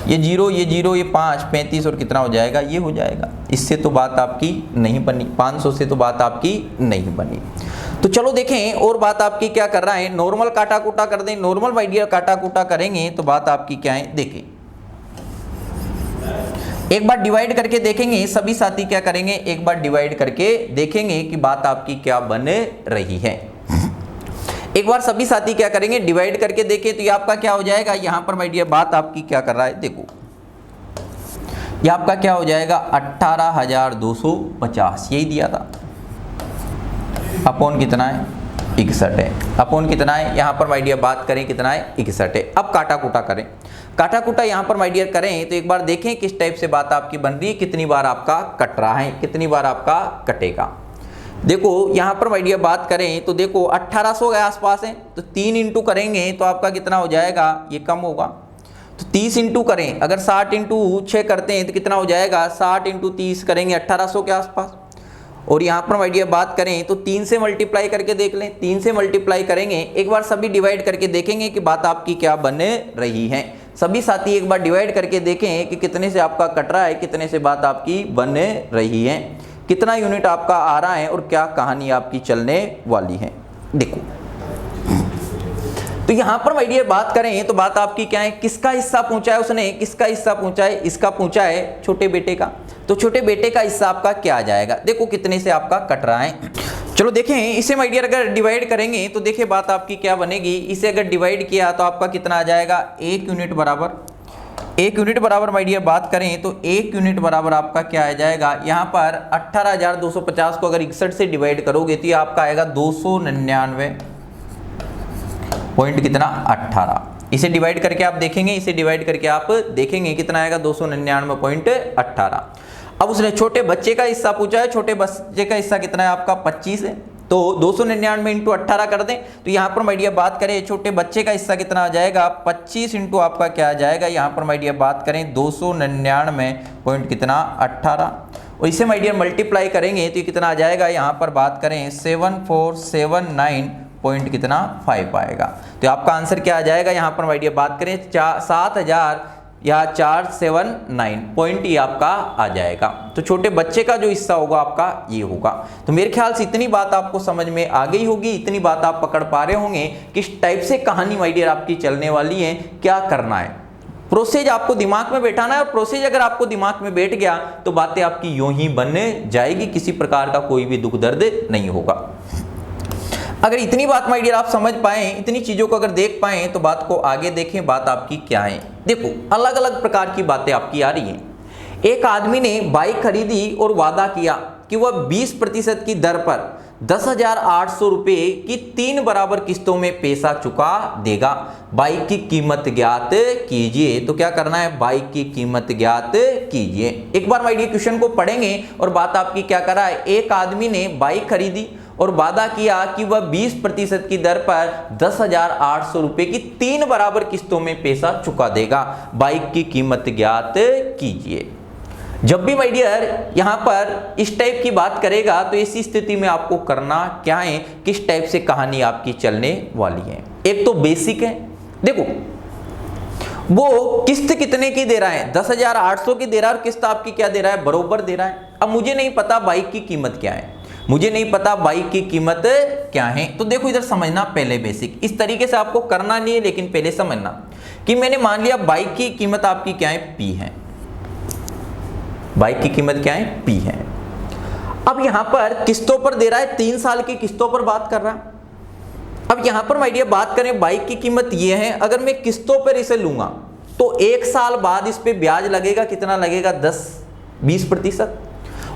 ये 0 ये 0 ये 5 35 और कितना हो जाएगा ये हो जाएगा। इससे तो बात आपकी नहीं बनी, 500 से तो बात आपकी नहीं बनी। तो चलो देखें और बात आपकी क्या कर रहा है, नॉर्मल काटा कूटा कर दें। नॉर्मल माय डियर काटा कूटा करेंगे तो बात आपकी क्या है, देखें एक बार डिवाइड करके देखेंगे, सभी साथी क्या करेंगे एक बार डिवाइड करके देखेंगे कि बात आपकी क्या बन रही है। एक बार सभी साथी क्या करेंगे डिवाइड करके देखें तो ये आपका क्या हो जाएगा, यहां पर माय डियर बात आपकी क्या कर रहा है, देखो ये आपका क्या हो जाएगा 18,250 यही दिया था, अपॉन कितना है 61 है, अपॉन कितना है यहां पर माय डियर बात करें कितना है 61 है। अब काटा कूटा करें, काटा कूटा यहां पर माय डियर करें तो एक बार देखें किस टाइप से बात आपकी बन रही है, कितनी बार आपका कट रहा है, कितनी बार आपका कटेगा। देखो यहां पर माय डियर बात करें तो देखो 1800 के आसपास है, तो 3 इंटू करेंगे तो आपका कितना हो जाएगा, ये कम होगा तो 30 इंटू करें, अगर 60 इंटू 6 करते हैं तो कितना हो जाएगा 60 इंटू 30 करेंगे 1800 के आसपास, और यहाँ पर माय डियर बात करें तो 3 से मल्टीप्लाई करके देख लें। 3 से मल्टीप्लाई करेंगे, एक बार सभी डिवाइड करके देखेंगे कि बात आपकी क्या बन रही है। सभी साथी एक बार डिवाइड करके देखें कि कितने से आपका कट रहा है, कितने से बात आपकी बन रही है, कितना यूनिट आपका आ रहा है और क्या कहानी आपकी चलने वाली है। देखो तो यहां पर माय डियर बात करें तो बात आपकी क्या है, किसका हिस्सा पूछा है उसने, किसका हिस्सा पूछा है, इसका पूछा है छोटे बेटे का। तो छोटे बेटे का हिस्सा आपका क्या आ जाएगा, देखो कितने से आपका कट रहा है। चलो देखें इसे माय डियर अगर डिवाइड करेंगे तो देखिए बात आपकी क्या बनेगी। इसे अगर डिवाइड किया तो आपका कितना आ जाएगा, 1 यूनिट बराबर, 1 यूनिट बराबर माय डियर बात करें तो 1 यूनिट बराबर आपका क्या आ जाएगा, यहाँ पर 18,250 को अगर 61 से डिवाइड करोगे तो ये आपका आएगा 299 पॉइंट कितना 18। इसे डिवाइड करके आप देखेंगे, इसे डिवाइड करके आप देखेंगे कितना आएगा 299.18। अब उसने छोटे बच्चे का हिस्सा पूछा है, छोटे बच्चे का हिस्सा कितना है आपका 25 है। तो 299 इंटू 18 कर दें तो यहाँ पर माय डियर बात करें छोटे बच्चे का हिस्सा कितना आ जाएगा 25 इंटू आपका क्या आ जाएगा, यहाँ पर माय डियर बात करें 299 पॉइंट कितना 18। और इसे माय डियर मल्टीप्लाई करेंगे तो ये कितना आ जाएगा, यहाँ पर बात करें 7479 पॉइंट कितना 5 आएगा। तो आपका आंसर क्या आ जाएगा, यहाँ पर माय डियर बात करें 7000 या 479 पॉइंट ये आपका आ जाएगा। तो छोटे बच्चे का जो हिस्सा होगा आपका ये होगा। तो मेरे ख्याल से इतनी बात आपको समझ में आ गई होगी, इतनी बात आप पकड़ पा रहे होंगे किस टाइप से कहानी माय डियर आपकी चलने वाली है, क्या करना है। प्रोसेज आपको दिमाग में बैठाना है और प्रोसेज अगर आपको दिमाग में बैठ गया तो बातें आपकी यूं ही बन जाएगी, किसी प्रकार का कोई भी दुख दर्द नहीं होगा। अगर इतनी बात माय डियर आप समझ पाए, इतनी चीजों को अगर देख पाए तो बात को आगे देखें, बात आपकी क्या है। देखो अलग अलग प्रकार की बातें आपकी आ रही हैं। एक आदमी ने बाइक खरीदी और वादा किया कि वह 20% की दर पर 10,800 रुपये की 3 बराबर किस्तों में पैसा चुका देगा। बाइक की कीमत ज्ञात कीजिए। तो क्या करना है, बाइक की कीमत ज्ञात कीजिए। एक बार माय डियर क्वेश्चन को पढ़ेंगे और बात आपकी क्या कर रहा है, एक आदमी ने बाइक खरीदी और वादा किया कि वह 20% की दर पर 10,800 रुपये की 3 बराबर किस्तों में पैसा चुका देगा। बाइक की कीमत ज्ञात कीजिए। जब भी माय डियर यहां पर इस टाइप की बात करेगा तो ऐसी स्थिति में आपको करना क्या है, किस टाइप से कहानी आपकी चलने वाली है। एक तो बेसिक है, देखो वो किस्त कितने की दे रहा है, 10,800 की दे रहा है और किस्त आपकी क्या दे रहा है, बरोबर दे रहा है। अब मुझे नहीं पता बाइक की कीमत क्या है, मुझे नहीं पता बाइक की कीमत क्या है। तो देखो इधर समझना पहले बेसिक, इस तरीके से आपको करना नहीं है लेकिन पहले समझना कि मैंने मान लिया बाइक की कीमत आपकी क्या है, P है। बाइक की कीमत क्या है, P है। अब यहां पर किस्तों पर दे रहा है, 3 साल की किस्तों पर बात कर रहा है। अब यहां पर माय डियर बात करें बाइक की कीमत ये है, अगर मैं किस्तों पर इसे लूंगा तो 1 साल बाद इस पे ब्याज लगेगा, कितना लगेगा 20%।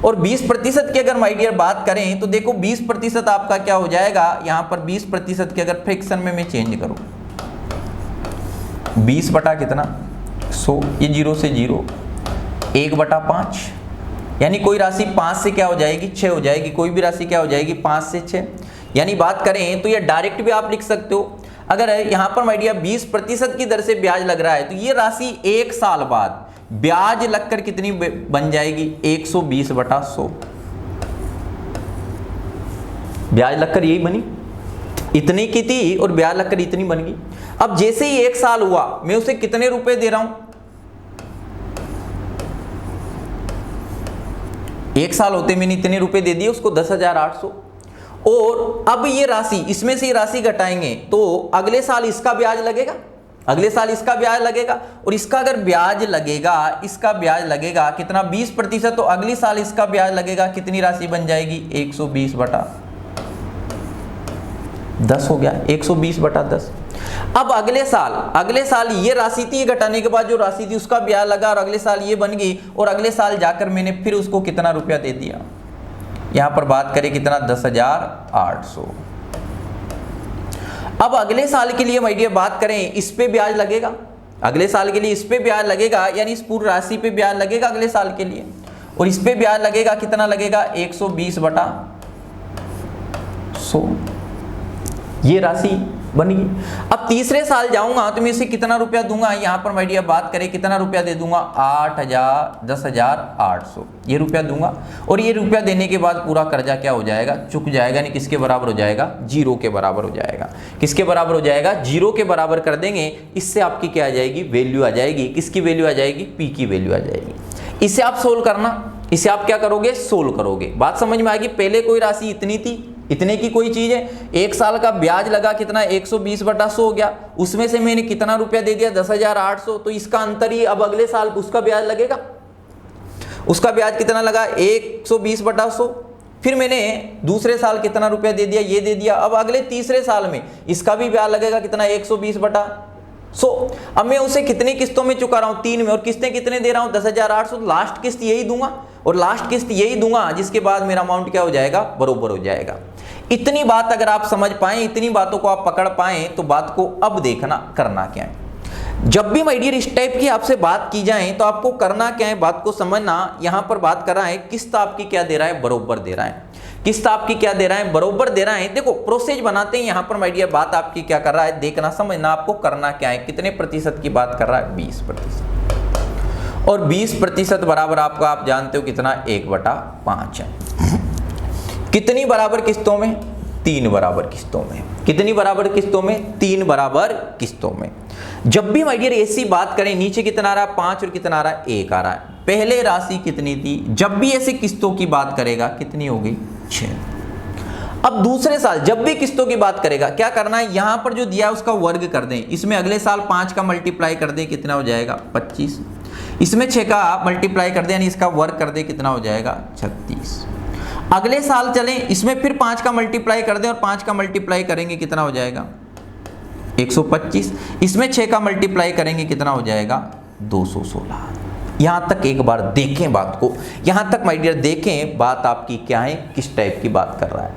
और 20% की अगर माय डियर बात करें तो देखो 20% आपका क्या हो जाएगा, यहां पर 20% के अगर फ्रैक्शन में मैं चेंज करूं 20 बटा कितना 100, ये 0 से 0, 1/5 यानी कोई राशि 5 से क्या हो जाएगी 6 हो जाएगी, कोई भी राशि क्या हो जाएगी 5 से 6। यानी बात करें तो ये डायरेक्ट भी आप लिख सकते हो, अगर यहां पर माय डियर 20% की दर से ब्याज लग रहा है तो ये राशि 1 साल बाद ब्याज लगकर कितनी बन जाएगी 120/100। ब्याज लगकर यही बनी, इतनी की थी और ब्याज लगकर इतनी बन गई। अब जैसे ही 1 साल हुआ मैं उसे कितने रुपए दे रहा हूं, 1 साल होते मैंने इतने रुपए दे दिए उसको 10,800। और अब ये राशि, इसमें से ये राशि घटाएंगे तो अगले साल इसका ब्याज लगेगा, अगले साल इसका ब्याज लगेगा और इसका अगर ब्याज लगेगा, इसका ब्याज लगेगा कितना 20%, तो अगले साल इसका ब्याज लगेगा, कितनी राशि बन जाएगी 120/10 हो गया, 120/10। अब अगले साल ये राशि थी, घटाने के बाद जो राशि थी उसका ब्याज लगा और अगले साल ये बन गई और अगले साल जाकर मैंने फिर उसको कितना रुपया दे दिया, यहां पर बात करें कितना 10,800। अब अगले साल के लिए माय डियर बात करें इस पे ब्याज लगेगा, अगले साल के लिए इस पे ब्याज लगेगा, यानी इस पूरी राशि पे ब्याज लगेगा अगले साल के लिए और इस पे ब्याज लगेगा, कितना लगेगा 120/100। ये राशि बन गई। अब तीसरे साल जाऊंगा तो मैं इसे कितना रुपया दूंगा, यहाँ पर माय डियर बात करें कितना रुपया दे दूंगा, 10,800 ये रुपया दूंगा। और ये रुपया देने के बाद पूरा कर्जा क्या हो जाएगा, चुक जाएगा, यानी किसके बराबर हो जाएगा, जीरो के बराबर हो जाएगा। किसके बराबर हो जाएगा, जीरो के बराबर कर देंगे। इससे आपकी क्या आ जाएगी, वैल्यू आ जाएगी। किसकी वैल्यू आ जाएगी, पी की वैल्यू आ जाएगी। इसे आप सोल्व करना, इसे आप क्या करोगे, सोल्व करोगे। बात समझ में आएगी। पहले कोई राशि इतनी थी, इतने की कोई चीज है, एक साल का ब्याज लगा कितना, 120/100 हो गया। उसमें से मैंने कितना रुपया दे दिया, 10,800। तो इसका अंतर ही अब अगले साल उसका ब्याज लगेगा। उसका ब्याज कितना लगा, 120/100। फिर मैंने दूसरे साल कितना रुपया दे दिया, ये दे दिया। अब अगले तीसरे साल में इसका भी ब्याज लगेगा कितना, 120/100। अब मैं उसे कितनी किस्तों में चुका रहा हूं, 3 में। और किस्तें कितने दे रहा हूं, 10,800। लास्ट किस्त यही दूंगा और लास्ट किस्त यही दूंगा, जिसके बाद मेरा अमाउंट क्या हो जाएगा, बरोबर हो जाएगा। इतनी बात अगर आप समझ पाए, इतनी बातों को आप पकड़ पाए, तो बात को अब देखना करना क्या है। जब भी माय डियर इस टाइप की आपसे बात की जाए तो आपको करना क्या है, बात को समझना। यहां पर बात कर रहा है किस्त आपकी क्या दे रहा है, बरोबर दे रहा है। किस्त आपकी क्या दे रहा है, बरोबर दे रहा है। देखो प्रोसेस बनाते हैं। यहां पर माय डियर बात आपकी क्या कर रहा है, देखना समझना। आपको करना क्या है, कितने प्रतिशत की बात कर रहा है, 20%। और 20% बराबर आपका, आप जानते हो कितना, 1/5 है। कितनी बराबर किस्तों में, 3 बराबर किस्तों में। कितनी बराबर किस्तों में, 3 बराबर किस्तों में। जब भी माय डियर ऐसी बात करें, नीचे कितना आ रहा है, 5 और कितना आ रहा है, 1 आ रहा है। पहले राशि कितनी थी, जब भी ऐसी किस्तों की बात करेगा कितनी हो गई, 6। अब दूसरे साल जब भी किस्तों की बात करेगा क्या करना है, यहां पर जो दिया है उसका वर्ग कर दें। इसमें अगले साल 5 का मल्टीप्लाई कर दें, कितना हो जाएगा, 25। इसमें 6 का मल्टीप्लाई कर दें, यानी इसका वर्ग कर दें, कितना हो जाएगा, 36। अगले साल चलें, इसमें फिर 5 का मल्टीप्लाई कर दें और 5 का मल्टीप्लाई करेंगे, कितना हो जाएगा, 125। इसमें 6 का मल्टीप्लाई करेंगे, कितना हो जाएगा, 216। यहां तक एक बार देखें बात को, यहां तक माय डियर देखें बात आपकी क्या है, किस टाइप की बात कर रहा है।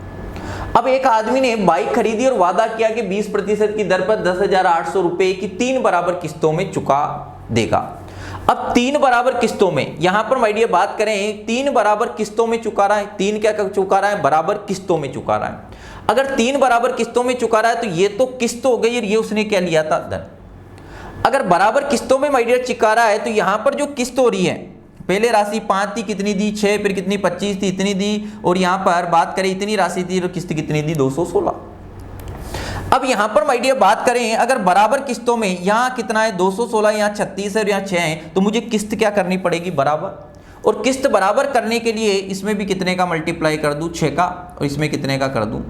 अब एक आदमी ने बाइक खरीदी और वादा किया कि 20% की दर पर 10,800 रुपए की 3 बराबर किस्तों में चुका देगा। अब 3 बराबर किस्तों में, यहां पर माय डियर बात करें, 3 बराबर किस्तों में चुका रहा है। 3 क्या चुका रहा है, बराबर किस्तों में चुका रहा है। अगर 3 बराबर किस्तों में चुका रहा है तो ये तो किस्त हो गई और ये उसने क्या लिया था, धन। अगर बराबर किस्तों में माय डियर चुका रहा है तो यहां पर जो किस्त हो रही है, पहले राशि 5 थी, कितनी दी, 6, फिर कितनी, 25 थी, इतनी दी। और यहां पर बात करें इतनी राशि थी और किस्त कितनी दी, 216। अब यहां पर माय डियर बात करें, अगर बराबर किस्तों में, यहां कितना है, 216, यहां 36 है और यहां 6 है, तो मुझे किस्त क्या करनी पड़ेगी, बराबर। और किस्त बराबर करने के लिए इसमें भी कितने का मल्टीप्लाई कर दूं, 6 का, और इसमें कितने का कर दूं,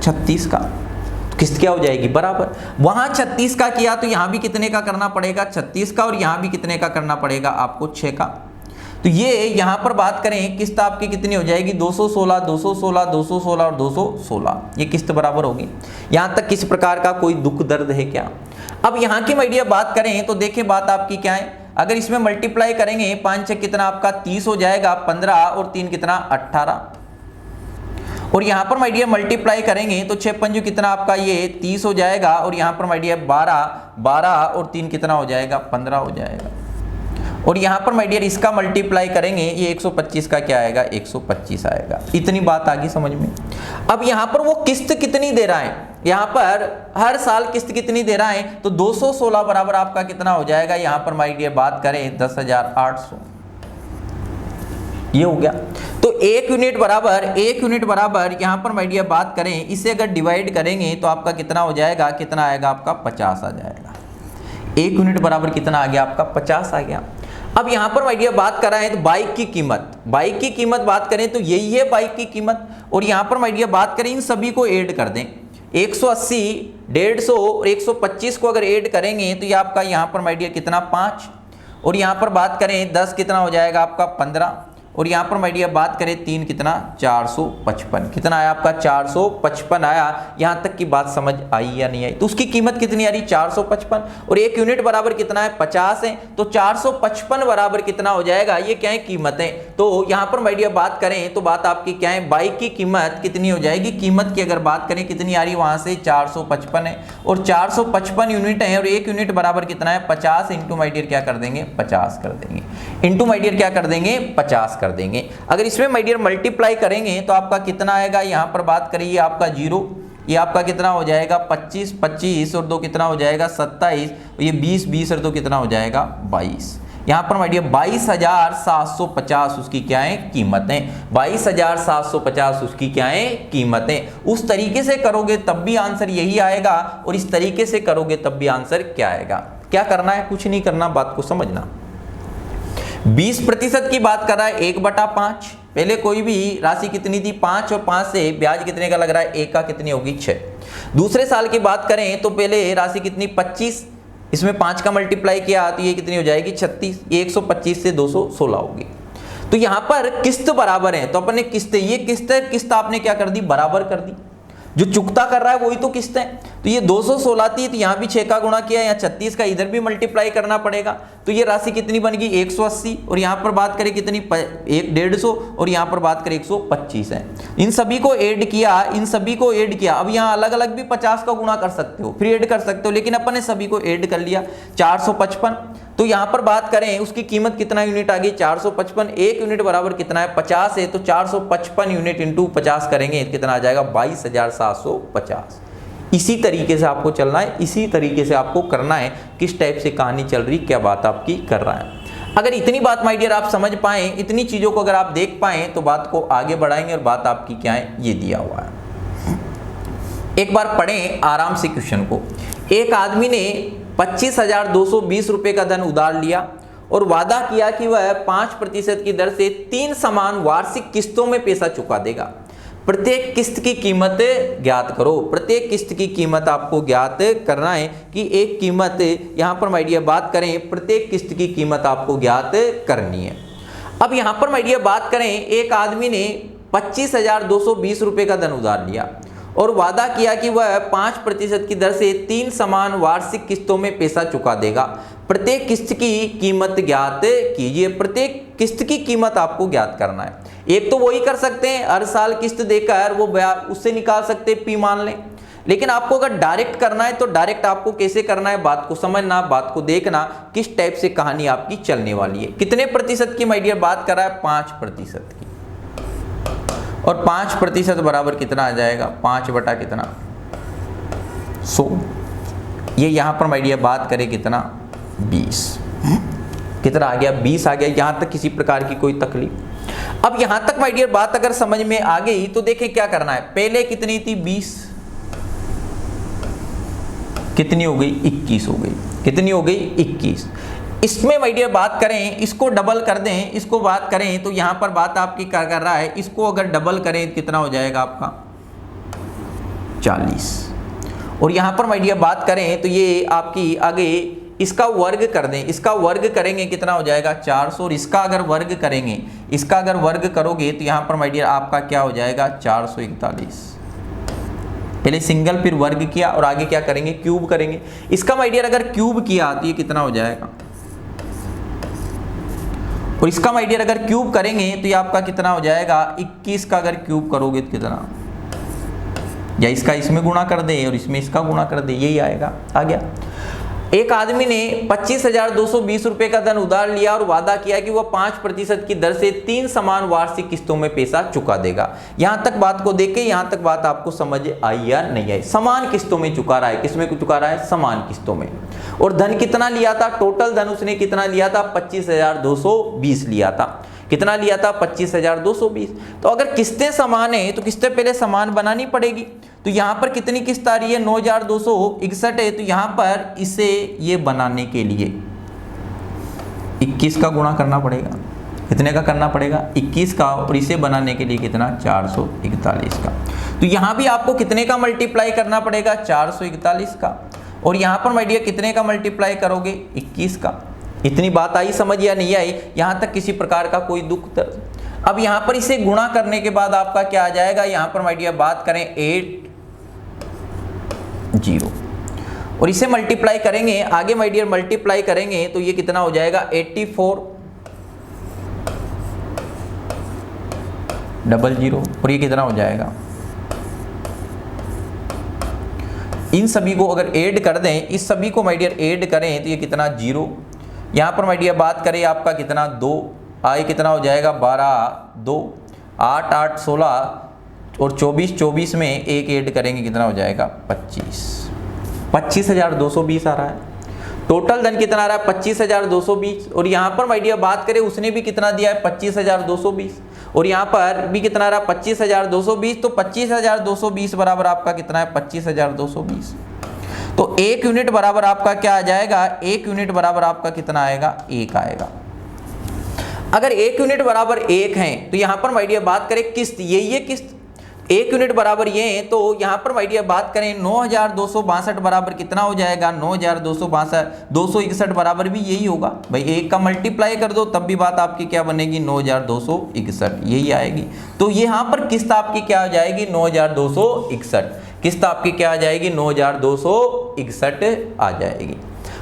36 का। किस्त क्या हो जाएगी, बराबर। वहां 36 का किया तो यहां भी कितने का करना पड़ेगा, 36 का, और यहां भी कितने का करना पड़ेगा आपको, 6 का। तो ये यहां पर बात करें, किस्त आपकी कितनी हो जाएगी, 216, 216, 216 और 216। ये किस्त बराबर होगी। यहां तक किस प्रकार का कोई दुख दर्द है क्या। अब यहां की माय डियर बात करें तो देखिए बात आपकी क्या है। अगर इसमें मल्टीप्लाई करेंगे, 5 6 कितना आपका 30 हो जाएगा, 15 और 3 कितना 18। और यहां पर माय डियर मल्टीप्लाई करेंगे तो 6 5 कितना आपका ये 30 हो जाएगा। और यहां पर माय डियर 12 और 3 कितना हो जाएगा, 15 हो जाएगा। और यहां पर माय डियर इसका मल्टीप्लाई करेंगे, ये 125 का क्या आएगा, 125 आएगा। इतनी बात आ गई समझ में। अब यहां पर वो किस्त कितनी दे रहा है, यहां पर हर साल किस्त कितनी दे रहा है, तो 216 बराबर आपका कितना हो जाएगा, यहां पर माय डियर बात करें 10,800, ये हो गया। तो 1 यूनिट बराबर यहां पर माय डियर बात करें, इसे अगर डिवाइड करेंगे तो आपका कितना हो जाएगा, कितना आएगा आपका, 50 आ जाएगा। 1 यूनिट बराबर कितना आ गया आपका, 50 आ गया। अब यहां पर माय डियर बात कर रहे हैं तो बाइक की कीमत बात करें तो यही है बाइक की कीमत। और यहां पर माय डियर बात करें, इन सभी को ऐड कर दें, 180, 150 और 125 को अगर ऐड करेंगे तो ये आपका यहां पर माय डियर कितना, 5। और यहां पर बात करें 10 कितना हो जाएगा आपका, 15। और यहां पर माय डियर बात करें 3 कितना, 455। कितना आया आपका, 455 आया। यहां तक की बात समझ आई या नहीं आई। तो उसकी कीमत कितनी आ रही, 455। और 1 यूनिट बराबर कितना है, 50 है। तो 455 बराबर कितना हो जाएगा, ये क्या है, कीमत है। तो यहां पर माय डियर बात करें तो बात आपकी क्या है, बाइक की कीमत कितनी हो जाएगी, कीमत की अगर बात करें कितनी आ रही है, वहां से 455 है। और 455 यूनिट है और 1 यूनिट बराबर कितना है, 50। इंटू माय डियर क्या कर देंगे, 50 कर देंगे। इंटू माय डियर क्या कर देंगे, 50 कर देंगे। अगर इसमें माय डियर मल्टीप्लाई करेंगे तो आपका कितना आएगा, यहां पर बात करिए आपका 0। ये आपका कितना हो जाएगा 25, 25 और 2 कितना हो जाएगा 27, ये 20, 20 और 2 कितना हो जाएगा 22। यहाँ पर माइडिया 22,750 उसकी क्या है कीमतें, 22,750 उसकी क्या है कीमतें। उस तरीके से करोगे तब भी आंसर यही आएगा और इस तरीके से करोगे तब भी आंसर क्या आएगा। क्या करना है, कुछ नहीं करना, बात को समझना। 20% की बात कर रहा है 1/5। पहले कोई भी राशि कितनी थी 5 और 5 से ब्याज कितने का लग रहा है 1 का कितनी होगी 6। दूसरे साल की बात करें तो पहले राशि कितनी 25, इसमें 5 का मल्टीप्लाई किया तो ये कितनी हो जाएगी 36, ये 125 से 216 होगी। तो यहां पर किस्त बराबर है तो अपने किस्त, ये किस्त आपने क्या कर दी बराबर कर दी, जो चुकता कर रहा है वही तो किस्त है। तो ये 216 थी तो यहाँ भी 6 का गुणा किया, यहाँ 36 का इधर भी मल्टीप्लाई करना पड़ेगा। तो ये राशि कितनी बन गई 180 और यहाँ पर बात करें कितनी 150 और यहाँ पर बात करें 125 है। इन सभी को ऐड किया, इन सभी को ऐड किया। अब यहाँ अलग अलग भी 50 का गुणा कर सकते हो, फिर ऐड कर सकते हो, लेकिन अपन ने सभी को ऐड कर लिया 455। तो यहाँ पर बात करें उसकी कीमत कितना यूनिट आ गई 455। 1 यूनिट बराबर कितना है 50 है, तो 455 यूनिट इंटू 50 करेंगे कितना आ जाएगा 22,750। इसी तरीके से आपको चलना है, इसी तरीके से आपको करना है। किस टाइप से कहानी चल रही, क्या बात आपकी कर रहा है। अगर इतनी बात माय डियर आप समझ पाए, इतनी चीजों को अगर आप देख पाए तो बात को आगे बढ़ाएंगे। और बात आपकी क्या है ये दिया हुआ है, एक बार पढ़ें आराम से क्वेश्चन को। एक आदमी ने 25,220 रुपए का धन उधार लिया और वादा किया कि वह 5% की दर से 3 समान वार्षिक किस्तों में पैसा चुका देगा। प्रत्येक किस्त की कीमत ज्ञात करो। प्रत्येक किस्त की कीमत आपको ज्ञात करना है कि एक कीमत, यहां पर माय डियर बात करें प्रत्येक किस्त की कीमत आपको ज्ञात करनी है। अब यहां पर माय डियर बात करें, एक आदमी ने 25,220 रुपए का धन उधार लिया और वादा किया कि वह 5% की दर से 3 समान वार्षिक किस्तों में पैसा चुका देगा। प्रत्येक किस्त की कीमत ज्ञात कीजिए। प्रत्येक किस्त की कीमत आपको ज्ञात करना है। एक तो वही कर सकते हैं, हर साल किस्त देकर वो उससे निकाल सकते हैं, पी मान लें। लेकिन आपको अगर डायरेक्ट करना है तो डायरेक्ट आपको कैसे करना है, बात को समझना, बात को देखना, किस टाइप से कहानी आपकी चलने वाली है। कितने प्रतिशत की माय डियर बात कर रहा है 5% की, और 5% बराबर कितना आ जाएगा 5 बटा कितना 100। ये यहां पर माय डियर बात करें कितना 20, कितना आ गया 20 आ गया। यहां तक किसी प्रकार की कोई तकलीफ। अब यहां तक माय डियर बात अगर समझ में आ गई तो देखिए क्या करना है। पहले कितनी थी 20, कितनी हो गई 21 हो गई, कितनी हो गई 21। इसमें माय डियर बात करें, इसको डबल कर दें, इसको बात करें तो यहां पर बात आपकी क्या कर रहा है, इसको अगर डबल करें कितना हो जाएगा आपका 40। और यहां पर माय डियर बात करें तो ये आपकी आगे इसका वर्ग कर दें, इसका वर्ग करेंगे कितना हो जाएगा 400। और इसका अगर वर्ग करेंगे, इसका अगर वर्ग करोगे तो यहां पर माय डियर आपका क्या हो जाएगा 441। पहले सिंगल फिर वर्ग किया और आगे क्या करेंगे क्यूब करेंगे। इसका माय डियर अगर क्यूब किया तो ये कितना हो जाएगा, और इसका माय डियर अगर क्यूब करेंगे तो ये आपका कितना हो जाएगा 21 का अगर क्यूब करोगे तो कितना, या इसका इसमें गुणा कर दे और इसमें इसका गुणा कर दे, यही आएगा। आ गया। एक आदमी ने 25,220 रुपए का धन उधार लिया और वादा किया कि वह 5% की दर से 3 समान वार्षिक किस्तों में पैसा चुका देगा। यहां तक बात को देख के यहां तक बात आपको समझ आई या नहीं आई। समान किस्तों में चुका रहा है, किसमें चुका रहा है समान किस्तों में। और धन कितना लिया था, टोटल धन उसने कितना लिया था 25,220 लिया था। कितना लिया था 25,220। तो अगर किस्तें समान है तो किस्तें पहले समान बनानी पड़ेगी। तो यहां पर कितनी किस्त आ रही है 9,261 है, तो यहां पर इसे ये बनाने के लिए 21 का गुणा करना पड़ेगा। कितने का करना पड़ेगा 21 का, और इसे बनाने के लिए कितना 441 का। तो यहां भी आपको कितने का मल्टीप्लाई करना पड़ेगा 441 का, और यहां पर माय डियर कितने का मल्टीप्लाई करोगे 21 का। इतनी बात आई समझ या नहीं आई, यहां तक किसी प्रकार का कोई दुख दर्द। अब यहां पर इसे गुणा करने के बाद आपका क्या आ जाएगा, यहां पर माय डियर बात करें 80, और इसे मल्टीप्लाई करेंगे आगे माय डियर मल्टीप्लाई करेंगे तो ये कितना हो जाएगा 8400, और ये कितना हो जाएगा। इन सभी को अगर ऐड कर दें, इस सभी को माय डियर ऐड करें तो ये कितना 0। यहां पर माय डियर बात करें आपका कितना 2 आए, कितना हो जाएगा 12 2 8 8 16 और 24 में एक ऐड करेंगे कितना हो जाएगा 25,220 आ रहा है। टोटल धन कितना आ रहा है 25,220। और यहाँ पर माय डियर बात करें उसने भी कितना दिया है 25,220 और यहाँ पर भी कितना आ रहा है 25,220। तो 25,220 बराबर आपका कितना है 25,220। तो 1 यूनिट बराबर आपका क्या आ जाएगा, 1 यूनिट बराबर आपका कितना आएगा 1 आएगा। अगर 1 यूनिट बराबर 1 है तो यहाँ पर माय डियर बात करें किस्त, ये किस्त 1 यूनिट बराबर ये है, तो यहाँ पर माय डियर बात करें 9,262 बराबर कितना हो जाएगा 9,261 बराबर भी यही होगा भाई। 1 का मल्टीप्लाई कर दो तब भी बात आपकी क्या बनेगी 9,261 यही आएगी। तो यहाँ पर किस्त आपकी क्या हो जाएगी 9,261, किस्त आपकी क्या आ जाएगी 9,261 आ जाएगी।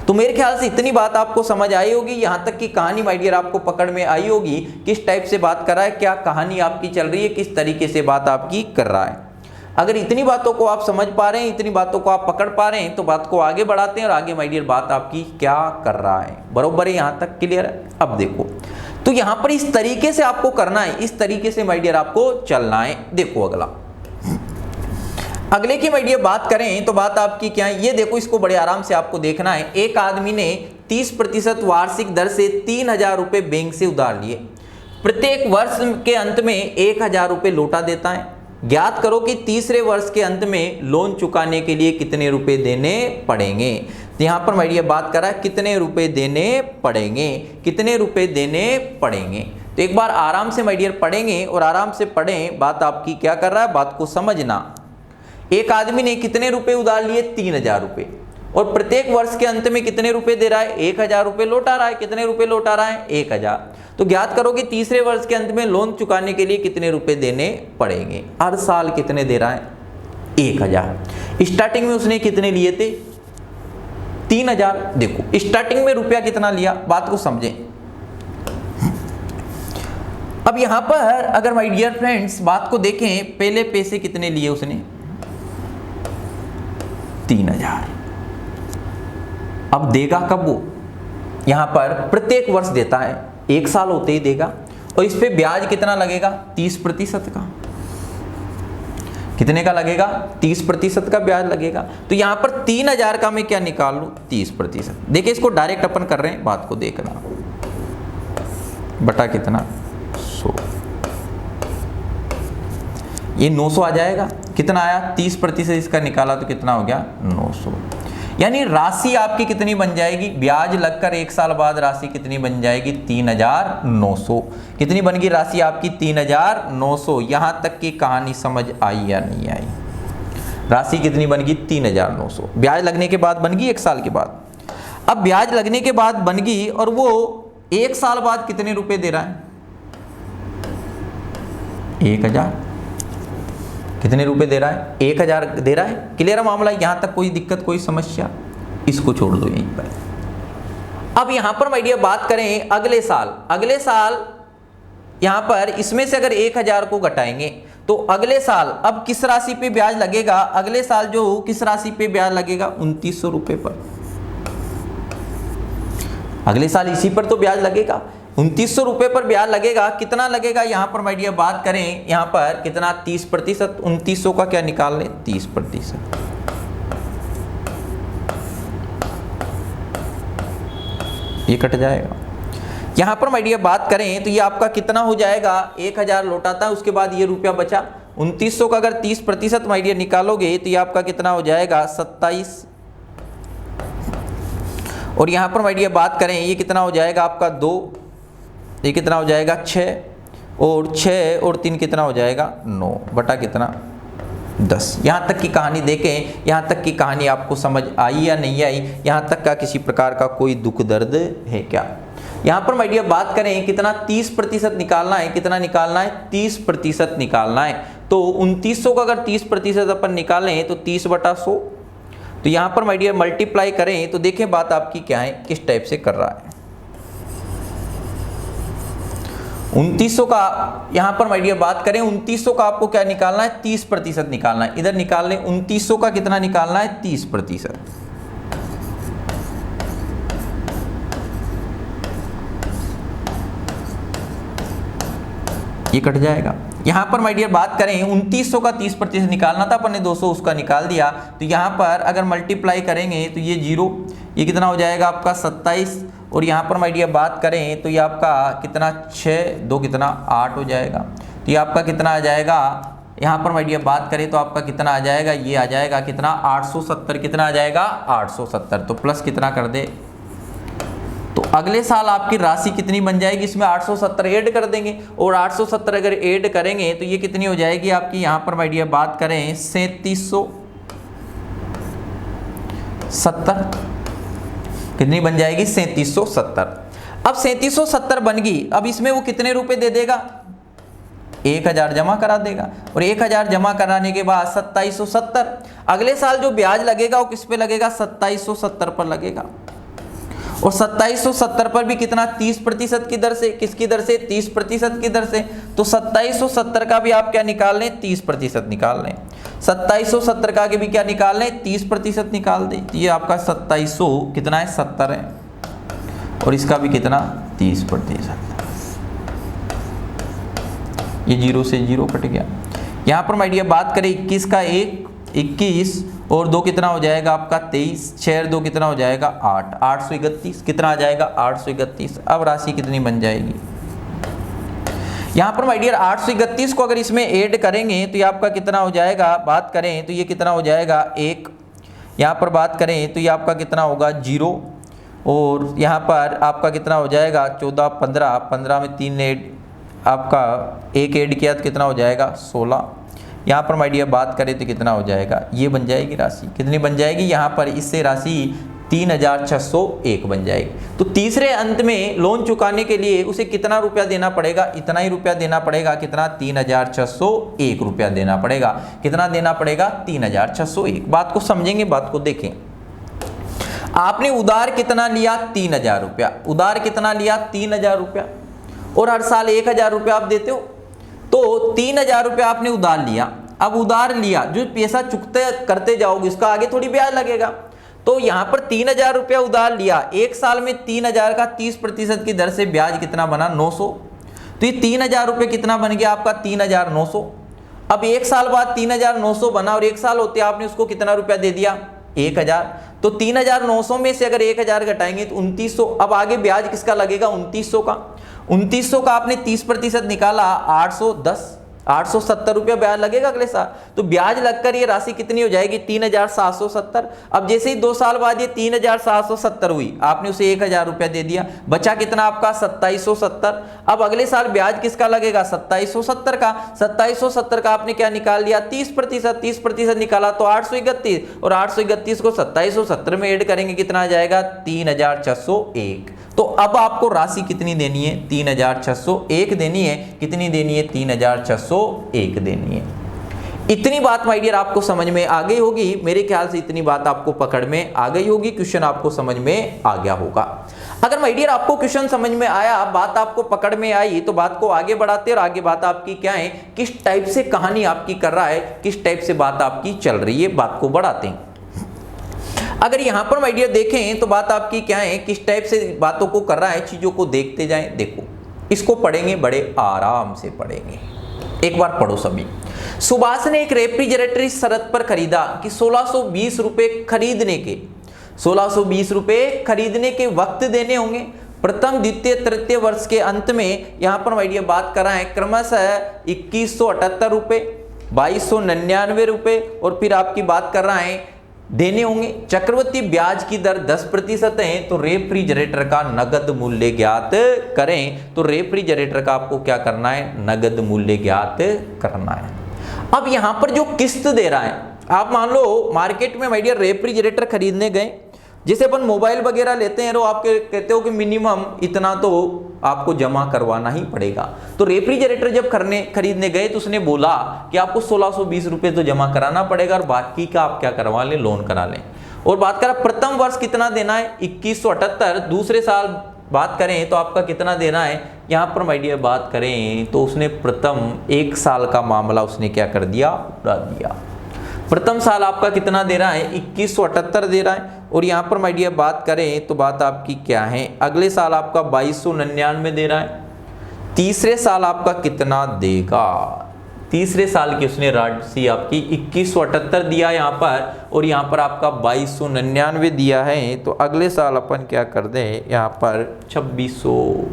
तो मेरे ख्याल से इतनी बात आपको समझ आई होगी, यहाँ तक की कहानी माय डियर आपको पकड़ में आई होगी, किस टाइप से बात कर रहा है, क्या कहानी आपकी चल रही है, किस तरीके से बात आपकी कर रहा है। अगर इतनी बातों को आप समझ पा रहे हैं, इतनी बातों को आप पकड़ पा रहे हैं तो बात को आगे बढ़ाते हैं और आगे माय डियर बात आपकी क्या कर रहा है। बरोबर है, यहाँ तक क्लियर है। अब देखो तो यहाँ पर इस तरीके से आपको करना है, इस तरीके से माय डियर आपको चलना है। देखो अगले की माय डियर बात करें तो बात आपकी क्या है, ये देखो इसको बड़े आराम से आपको देखना है। एक आदमी ने 30% वार्षिक दर से 3,000 रुपये बैंक से उधार लिए, प्रत्येक वर्ष के अंत में 1,000 रुपये लौटा देता है। ज्ञात करो कि तीसरे वर्ष के अंत में लोन चुकाने के लिए कितने रुपए देने पड़ेंगे। तो यहाँ पर माय डियर बात कर रहा है कितने रुपए देने पड़ेंगे, कितने रुपए देने पड़ेंगे। तो एक बार आराम से माय डियर पढ़ेंगे और आराम से पढ़ें, बात आपकी क्या कर रहा है, बात को समझना। एक आदमी ने कितने रुपए उधार लिए 3,000 रुपये और प्रत्येक वर्ष के अंत में कितने रुपए दे रहा है 1,000 रुपये लौटा रहा है। कितने रुपए लौटा रहा है 1,000। तो ज्ञात करो कि तीसरे वर्ष के अंत में लोन चुकाने के लिए कितने रुपए देने पड़ेंगे। हर साल कितने दे रहा है 1,000। स्टार्टिंग में उसने कितने लिए थे 3,000। देखो स्टार्टिंग में रुपया कितना लिया, बात को समझें। अब यहां पर अगर माय डियर फ्रेंड्स बात को देखें, पहले पैसे कितने लिए उसने 3,000। अब देगा कब वो, यहां पर प्रत्येक वर्ष देता है, 1 साल होते ही देगा। और इस पे ब्याज कितना लगेगा 30% का। कितने का लगेगा 30% का ब्याज लगेगा। तो यहां पर 3,000 का मैं क्या निकाल लूं 30%। देखिए इसको डायरेक्ट अपन कर रहे हैं, बात को देखना, बटा कितना 100, ये 900 आ जाएगा। कितना आया 30% इसका निकाला तो कितना हो गया 900। यानी राशि आपकी कितनी बन जाएगी, ब्याज लगकर 1 साल बाद राशि कितनी बन जाएगी 3,900। कितनी बन गई राशि आपकी 3,900। यहां तक की कहानी समझ आई या नहीं आई। राशि कितनी बन गई 3,900, ब्याज लगने के बाद बन गई 1 साल के बाद। अब ब्याज लगने के बाद बन गई और वो 1 साल बाद कितने रुपए दे रहा है 1,000। कितने रुपए दे रहा है 1,000 दे रहा है। क्लियर है मामला, यहां तक कोई दिक्कत कोई समस्या, इसको छोड़ दो यहीं पर। अब यहां पर माय डियर बात करें अगले साल यहां पर इसमें से अगर 1,000 को घटाएंगे तो अगले साल अब किस राशि पे ब्याज लगेगा, अगले साल जो किस राशि पे ब्याज लगेगा 2,900 रुपए पर। अगले साल इसी पर तो ब्याज लगेगा 2,900 रुपए पर ब्याज लगेगा। कितना लगेगा यहां पर माय डियर बात करें, यहां पर कितना 30%। 2,900 का क्या निकाल लें 30%। ये कट जाएगा। यहां पर माय डियर बात करें तो ये आपका कितना हो जाएगा 1,000 लौटाता है, उसके बाद ये रुपया बचा 2,900 का अगर 30% माय डियर निकालोगे तो ये आपका कितना हो जाएगा 27। और यहां पर माय डियर बात करें ये कितना हो जाएगा आपका 2, ये कितना हो जाएगा 6 और 6 और 3 कितना हो जाएगा 9 बटा कितना 10। यहाँ तक की कहानी देखें, यहाँ तक की कहानी आपको समझ आई या नहीं आई, यहाँ तक का किसी प्रकार का कोई दुख दर्द है क्या। यहाँ पर माय डियर बात करें कितना 30% निकालना है, कितना निकालना है 30% निकालना है। तो 2,900 का अगर 30% अपन निकालें तो 30/100। तो यहाँ पर माय डियर मल्टीप्लाई करें तो देखें बात आपकी क्या है, किस टाइप से कर रहा है। 2,900 का यहां पर माय डियर बात करें 2,900 का आपको क्या निकालना है 30% निकालना है। इधर निकाल लें 2,900 का कितना निकालना है 30%। ये कट जाएगा। यहाँ पर माय डियर बात करें 2900 का 30% निकालना था, अपन ने 200 उसका निकाल दिया। तो यहाँ पर अगर मल्टीप्लाई करेंगे तो ये 0, ये कितना हो जाएगा आपका 27, और यहाँ पर माय डियर बात करें तो ये आपका कितना 6 2 कितना 8 हो जाएगा। तो ये आपका कितना आ जाएगा, यहाँ पर माय डियर बात करें तो आपका कितना आ जाएगा, ये आ जाएगा कितना 870, कितना आ जाएगा 870। तो प्लस कितना कर दे, तो अगले साल आपकी राशि कितनी बन जाएगी, इसमें 870 ऐड कर देंगे, और 870 अगर ऐड करेंगे तो ये कितनी हो जाएगी आपकी, यहाँ पर माय डियर बात करें 3770, कितनी बन जाएगी 3770। अब 3770 बन गई, अब इसमें वो कितने रुपए दे देगा, 1000 जमा करा देगा, और 1000 जमा कराने के बाद 2770, अगले साल जो ब्याज लगेगा वो किस पे लगेगा, 2770 पर लगेगा, और 2770 पर भी कितना 30% की दर से, किसकी दर से 30% की दर से। तो 2770 का भी आप क्या निकाल लें, 30% निकाल लें, 2770 का भी क्या निकाल लें, 30% निकाल दें। तो ये आपका 2700 कितना है 70 है, और इसका भी कितना 30%, ये 0 से 0 कट गया। यहाँ पर माय डियर बात करें 21 का 1 21 और 2 कितना हो जाएगा आपका 23, 6 और 2 कितना हो जाएगा 8, 831, कितना आ जाएगा 831। अब राशि कितनी बन जाएगी, यहाँ पर माय डियर 831 को अगर इसमें ऐड करेंगे तो ये आपका कितना हो जाएगा, बात करें तो ये कितना हो जाएगा 1, यहाँ पर बात करें तो ये आपका कितना होगा 0, और यहाँ पर आपका कितना हो जाएगा 14 15, 15 में 3 ऐड आपका 1 ऐड किया तो कितना हो जाएगा 16। यहाँ पर माय डियर बात करें तो कितना हो जाएगा, ये बन जाएगी राशि, कितनी बन जाएगी, यहाँ पर इससे राशि 3601 बन जाएगी। तो तीसरे अंत में लोन चुकाने के लिए उसे कितना रुपया देना पड़ेगा, इतना ही रुपया देना पड़ेगा, कितना 3601 रुपया देना पड़ेगा, कितना देना पड़ेगा 3601। बात को समझेंगे, बात को देखें। आपने उधार कितना लिया 3000 रुपया, उधार कितना लिया 3000 रुपया, और हर साल 1000 रुपया आप देते हो, तो 3000 रुपया आपने उधार लिया। अब उधार लिया, जो पैसा चुकते करते जाओगे उसका आगे थोड़ी ब्याज लगेगा, तो यहाँ पर 3000 रुपया उधार लिया, एक साल में 3000 का 30% की दर से ब्याज कितना बना 900। तो ये 3000 रुपये कितना बन गया आपका 3900। अब एक साल बाद 3900 बना, और एक साल होते आपने उसको कितना रुपया दे दिया 1000। तो 3900 में से अगर 1000 घटाएंगे तो 2900। अब आगे ब्याज किसका लगेगा 2900 का, 2900 का आपने 30% निकाला 810, 870 रुपया ब्याज लगेगा अगले साल। तो ब्याज लगकर ये राशि कितनी हो जाएगी 3770। अब जैसे ही 2 साल बाद ये 3770 हुई, आपने उसे 1000 रुपया दे दिया, बचा कितना आपका 2770। अब अगले साल ब्याज किसका लगेगा 2770 का, 2770 का आपने क्या निकाल लिया 30%, 30% निकाला तो 831, और 831 को 2770 में ऐड करेंगे कितना आ जाएगा 3601। तो अब आपको राशि कितनी देनी है 3601 देनी है, कितनी देनी है 3601 देनी है। इतनी बात माय डियर आपको समझ में आ गई होगी, मेरे ख्याल से इतनी बात आपको पकड़ में आ गई होगी, क्वेश्चन आपको समझ में आ गया होगा। अगर माय डियर आपको क्वेश्चन समझ में आया, बात आपको पकड़ में आई, तो बात को आगे बढ़ाते और आगे बात आपकी क्या है, किस टाइप से कहानी आपकी कर रहा है, किस टाइप से बात आपकी चल रही है, बात को बढ़ाते हैं। अगर यहां पर माय डियर देखें तो बात आपकी क्या है, किस टाइप से बातों को कर रहा है, चीजों को देखते जाएं। देखो इसको पढ़ेंगे, बड़े आराम से पढ़ेंगे, एक बार पढ़ो सभी। सुभाष ने एक रेफ्रिजरेटर इस शर्त पर खरीदा कि 1620 रुपए खरीदने के 1620 रुपए खरीदने के वक्त देने होंगे। प्रथम द्वितीय तृतीय वर्ष के अंत में यहां पर माय डियर बात कर रहा है क्रमशः 2178 रुपए, 2299 रुपए, और फिर आपकी बात कर रहा है देने होंगे। चक्रवृद्धि ब्याज की दर 10% है, तो रेफ्रिजरेटर का नगद मूल्य ज्ञात करें। तो रेफ्रिजरेटर का आपको क्या करना है, नगद मूल्य ज्ञात करना है। अब यहां पर जो किस्त दे रहा है, आप मान लो मार्केट में माय डियर रेफ्रिजरेटर खरीदने गए, जैसे अपन मोबाइल वगैरह लेते हैं तो आप कहते हो कि मिनिमम इतना तो आपको जमा करवाना ही पड़ेगा। तो रेफ्रिजरेटर जब खरीदने गए तो उसने बोला कि आपको 1620 रुपए तो जमा कराना पड़ेगा, और बाकी का आप क्या करवा लें, लोन करा लें। और बात करें प्रथम वर्ष कितना देना है 2178, दूसरे साल बात करें तो आपका कितना देना है, यहाँ पर माय डियर बात करें तो उसने प्रथम 1 साल का मामला उसने क्या कर दिया, उड़ा दिया। प्रथम साल आपका कितना दे रहा है 2178 दे रहा है, और यहाँ पर माय डियर बात करें तो बात आपकी क्या है, अगले साल आपका 2299 दे रहा है। तीसरे साल आपका कितना देगा, तीसरे साल की उसने राशि आपकी 2178 दिया यहाँ पर, और यहाँ पर आपका 2299 दिया है। तो अगले साल अपन क्या कर दें, यहाँ पर 2600,